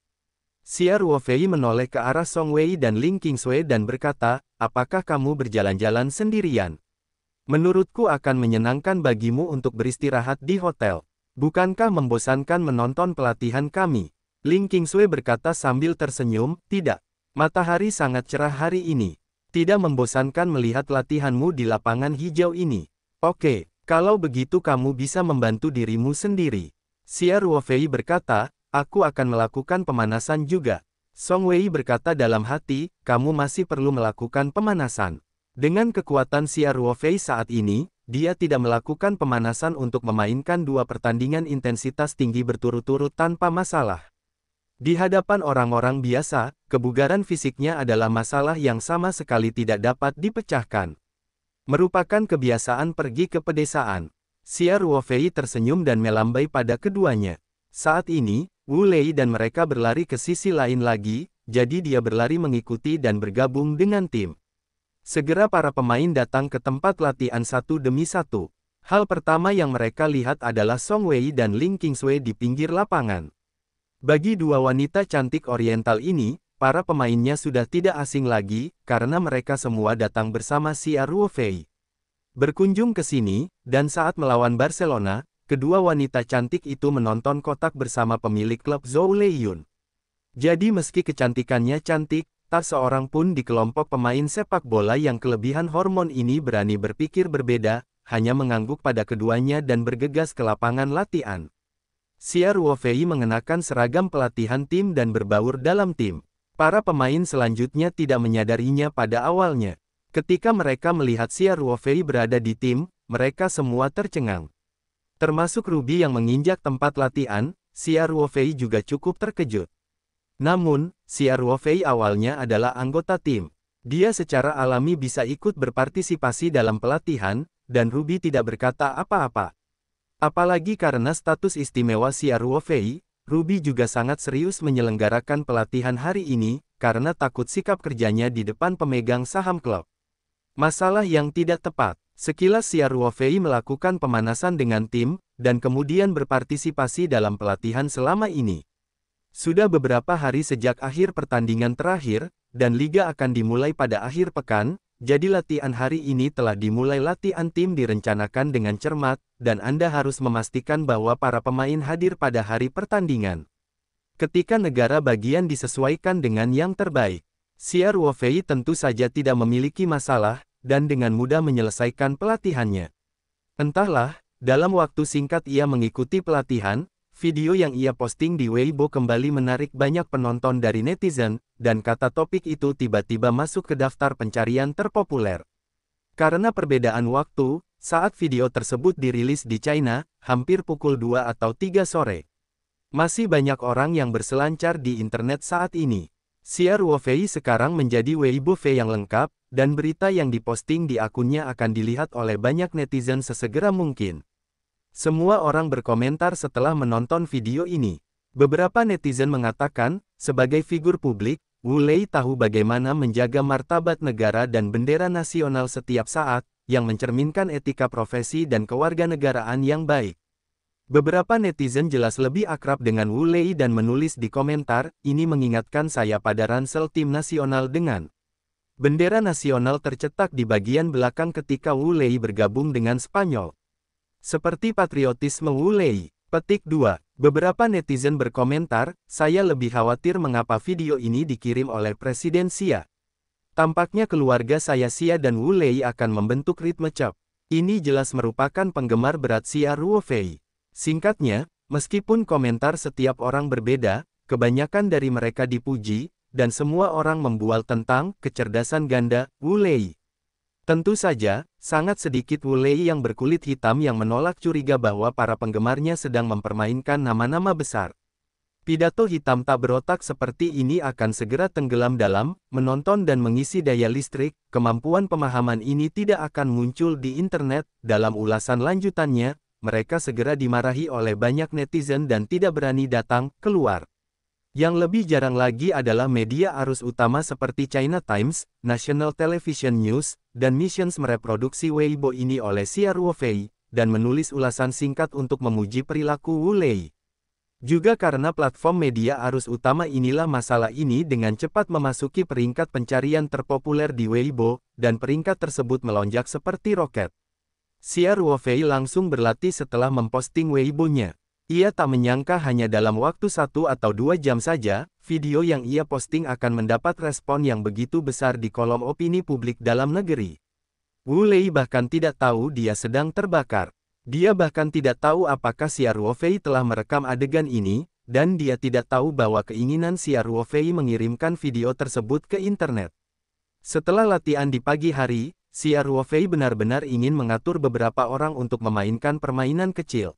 Xia Ruofei menoleh ke arah Song Wei dan Ling Qingsui dan berkata, apakah kamu berjalan-jalan sendirian? Menurutku akan menyenangkan bagimu untuk beristirahat di hotel. Bukankah membosankan menonton pelatihan kami? Ling Qingsui berkata sambil tersenyum, tidak. Matahari sangat cerah hari ini. Tidak membosankan melihat latihanmu di lapangan hijau ini. Oke, kalau begitu kamu bisa membantu dirimu sendiri. Xia Ruofei berkata, aku akan melakukan pemanasan juga. Song Wei berkata dalam hati, kamu masih perlu melakukan pemanasan. Dengan kekuatan Xia Ruofei saat ini, dia tidak melakukan pemanasan untuk memainkan 2 pertandingan intensitas tinggi berturut-turut tanpa masalah. Di hadapan orang-orang biasa, kebugaran fisiknya adalah masalah yang sama sekali tidak dapat dipecahkan. Merupakan kebiasaan pergi ke pedesaan. Xia Ruofei tersenyum dan melambai pada keduanya. Saat ini, Wu Lei dan mereka berlari ke sisi lain lagi, jadi dia berlari mengikuti dan bergabung dengan tim. Segera para pemain datang ke tempat latihan satu demi satu. Hal pertama yang mereka lihat adalah Song Wei dan Ling Qingsui di pinggir lapangan. Bagi 2 wanita cantik oriental ini, para pemainnya sudah tidak asing lagi, karena mereka semua datang bersama Xia Ruofei. Berkunjung ke sini, dan saat melawan Barcelona, kedua wanita cantik itu menonton kotak bersama pemilik klub Zhou Leiyun. Jadi meski kecantikannya cantik, tak seorang pun di kelompok pemain sepak bola yang kelebihan hormon ini berani berpikir berbeda, hanya mengangguk pada keduanya dan bergegas ke lapangan latihan. Xia Ruofei mengenakan seragam pelatihan tim dan berbaur dalam tim. Para pemain selanjutnya tidak menyadarinya pada awalnya. Ketika mereka melihat Xia Ruofei berada di tim, mereka semua tercengang. Termasuk Ruby yang menginjak tempat latihan, Xia Ruofei juga cukup terkejut. Namun, Xia Ruofei awalnya adalah anggota tim. Dia secara alami bisa ikut berpartisipasi dalam pelatihan, dan Ruby tidak berkata apa-apa. Apalagi karena status istimewa Xia Ruofei, Ruby juga sangat serius menyelenggarakan pelatihan hari ini, karena takut sikap kerjanya di depan pemegang saham klub. Masalah yang tidak tepat. Sekilas Xia Ruofei melakukan pemanasan dengan tim, dan kemudian berpartisipasi dalam pelatihan selama ini. Sudah beberapa hari sejak akhir pertandingan terakhir, dan liga akan dimulai pada akhir pekan, jadi latihan hari ini telah dimulai. Latihan tim direncanakan dengan cermat, dan Anda harus memastikan bahwa para pemain hadir pada hari pertandingan. Ketika negara bagian disesuaikan dengan yang terbaik, Xia Ruofei tentu saja tidak memiliki masalah, dan dengan mudah menyelesaikan pelatihannya. Entahlah, dalam waktu singkat ia mengikuti pelatihan, video yang ia posting di Weibo kembali menarik banyak penonton dari netizen, dan kata topik itu tiba-tiba masuk ke daftar pencarian terpopuler. Karena perbedaan waktu, saat video tersebut dirilis di China, hampir pukul 2 atau 3 sore. Masih banyak orang yang berselancar di internet saat ini. Xia Ruofei sekarang menjadi Weibo V yang lengkap, dan berita yang diposting di akunnya akan dilihat oleh banyak netizen sesegera mungkin. Semua orang berkomentar setelah menonton video ini. Beberapa netizen mengatakan, sebagai figur publik, Wu Lei tahu bagaimana menjaga martabat negara dan bendera nasional setiap saat. yang mencerminkan etika profesi dan kewarganegaraan yang baik. Beberapa netizen jelas lebih akrab dengan Wu Lei dan menulis di komentar, ini mengingatkan saya pada ransel tim nasional dengan bendera nasional tercetak di bagian belakang ketika Wu Lei bergabung dengan Spanyol. Seperti patriotisme Wu Lei. Petik 2. Beberapa netizen berkomentar, saya lebih khawatir mengapa video ini dikirim oleh Presiden Xia. Tampaknya keluarga saya Xia dan Wu Lei akan membentuk ritme cap. Ini jelas merupakan penggemar berat Xia Ruofei. Singkatnya, meskipun komentar setiap orang berbeda, kebanyakan dari mereka dipuji, dan semua orang membual tentang kecerdasan ganda Wu Lei. Tentu saja, sangat sedikit Wu Lei yang berkulit hitam yang menolak curiga bahwa para penggemarnya sedang mempermainkan nama-nama besar. Pidato hitam tak berotak seperti ini akan segera tenggelam dalam menonton dan mengisi daya listrik. Kemampuan pemahaman ini tidak akan muncul di internet. Dalam ulasan lanjutannya, mereka segera dimarahi oleh banyak netizen dan tidak berani datang keluar. Yang lebih jarang lagi adalah media arus utama seperti China Times, National Television News, dan Missions mereproduksi Weibo ini oleh Xia Ruofei, dan menulis ulasan singkat untuk memuji perilaku Wu Lei. Juga karena platform media arus utama inilah masalah ini dengan cepat memasuki peringkat pencarian terpopuler di Weibo, dan peringkat tersebut melonjak seperti roket. Xia Ruofei langsung berlatih setelah memposting Weibo-nya. Ia tak menyangka hanya dalam waktu 1 atau 2 jam saja, video yang ia posting akan mendapat respon yang begitu besar di kolom opini publik dalam negeri. Wu Lei bahkan tidak tahu dia sedang terbakar. Dia bahkan tidak tahu apakah Xia Ruofei telah merekam adegan ini, dan dia tidak tahu bahwa keinginan Xia Ruofei mengirimkan video tersebut ke internet. Setelah latihan di pagi hari, Xia Ruofei benar-benar ingin mengatur beberapa orang untuk memainkan permainan kecil.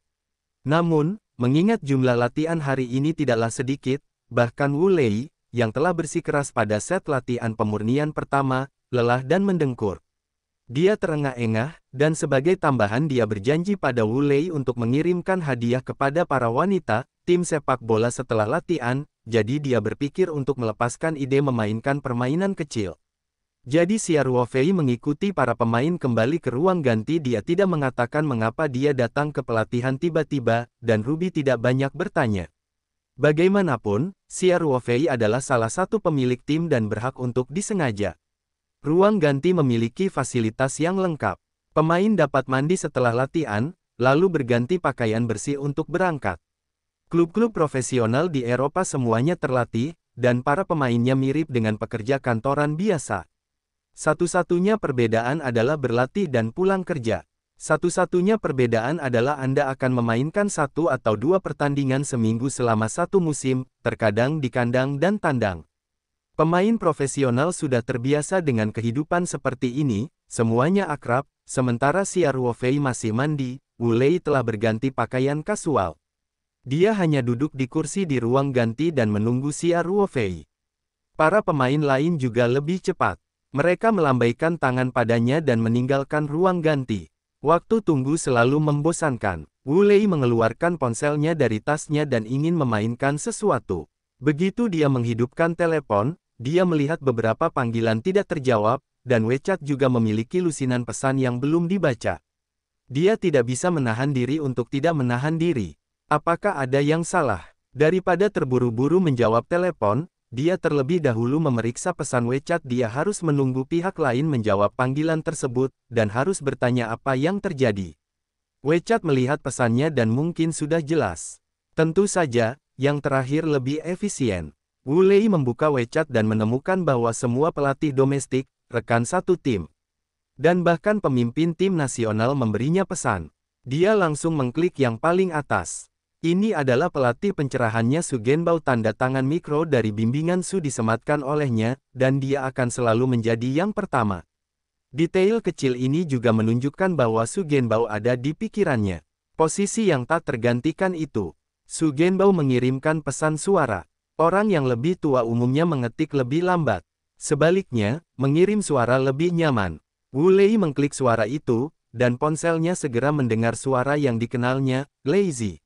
Namun, mengingat jumlah latihan hari ini tidaklah sedikit, bahkan Wu Lei, yang telah bersikeras pada set latihan pemurnian pertama, lelah dan mendengkur. Dia terengah-engah, dan sebagai tambahan dia berjanji pada Wu Lei untuk mengirimkan hadiah kepada para wanita, tim sepak bola setelah latihan, jadi dia berpikir untuk melepaskan ide memainkan permainan kecil. Jadi Xia Ruofei mengikuti para pemain kembali ke ruang ganti. Dia tidak mengatakan mengapa dia datang ke pelatihan tiba-tiba, dan Ruby tidak banyak bertanya. Bagaimanapun, Xia Ruofei adalah salah satu pemilik tim dan berhak untuk disengaja. Ruang ganti memiliki fasilitas yang lengkap. Pemain dapat mandi setelah latihan, lalu berganti pakaian bersih untuk berangkat. Klub-klub profesional di Eropa semuanya terlatih, dan para pemainnya mirip dengan pekerja kantoran biasa. Satu-satunya perbedaan adalah berlatih dan pulang kerja. Satu-satunya perbedaan adalah Anda akan memainkan 1 atau 2 pertandingan seminggu selama 1 musim, terkadang di kandang dan tandang. Pemain profesional sudah terbiasa dengan kehidupan seperti ini, semuanya akrab, sementara Xia Ruofei masih mandi. Wu Lei telah berganti pakaian kasual. Dia hanya duduk di kursi di ruang ganti dan menunggu Xia Ruofei. Para pemain lain juga lebih cepat. Mereka melambaikan tangan padanya dan meninggalkan ruang ganti. Waktu tunggu selalu membosankan. Wu Lei mengeluarkan ponselnya dari tasnya dan ingin memainkan sesuatu. Begitu dia menghidupkan telepon, dia melihat beberapa panggilan tidak terjawab, dan WeChat juga memiliki lusinan pesan yang belum dibaca. Dia tidak bisa menahan diri untuk tidak menahan diri. Apakah ada yang salah? Daripada terburu-buru menjawab telepon, dia terlebih dahulu memeriksa pesan WeChat. Dia harus menunggu pihak lain menjawab panggilan tersebut, dan harus bertanya apa yang terjadi. WeChat melihat pesannya dan mungkin sudah jelas. Tentu saja, yang terakhir lebih efisien. Wu Lei membuka WeChat dan menemukan bahwa semua pelatih domestik, rekan satu tim, dan bahkan pemimpin tim nasional memberinya pesan. Dia langsung mengklik yang paling atas. Ini adalah pelatih pencerahannya Su Genbao. Tanda tangan mikro dari bimbingan Su disematkan olehnya, dan dia akan selalu menjadi yang pertama. Detail kecil ini juga menunjukkan bahwa Su Genbao ada di pikirannya. Posisi yang tak tergantikan itu. Su Genbao mengirimkan pesan suara. Orang yang lebih tua umumnya mengetik lebih lambat. Sebaliknya, mengirim suara lebih nyaman. Wu Lei mengklik suara itu, dan ponselnya segera mendengar suara yang dikenalnya, lazy.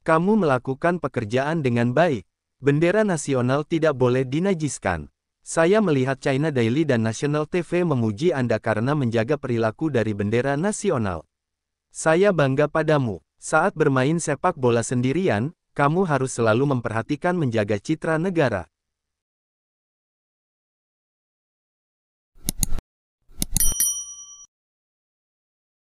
Kamu melakukan pekerjaan dengan baik. Bendera nasional tidak boleh dinajiskan. Saya melihat China Daily dan National TV memuji Anda karena menjaga perilaku dari bendera nasional. Saya bangga padamu. Saat bermain sepak bola sendirian, kamu harus selalu memperhatikan menjaga citra negara.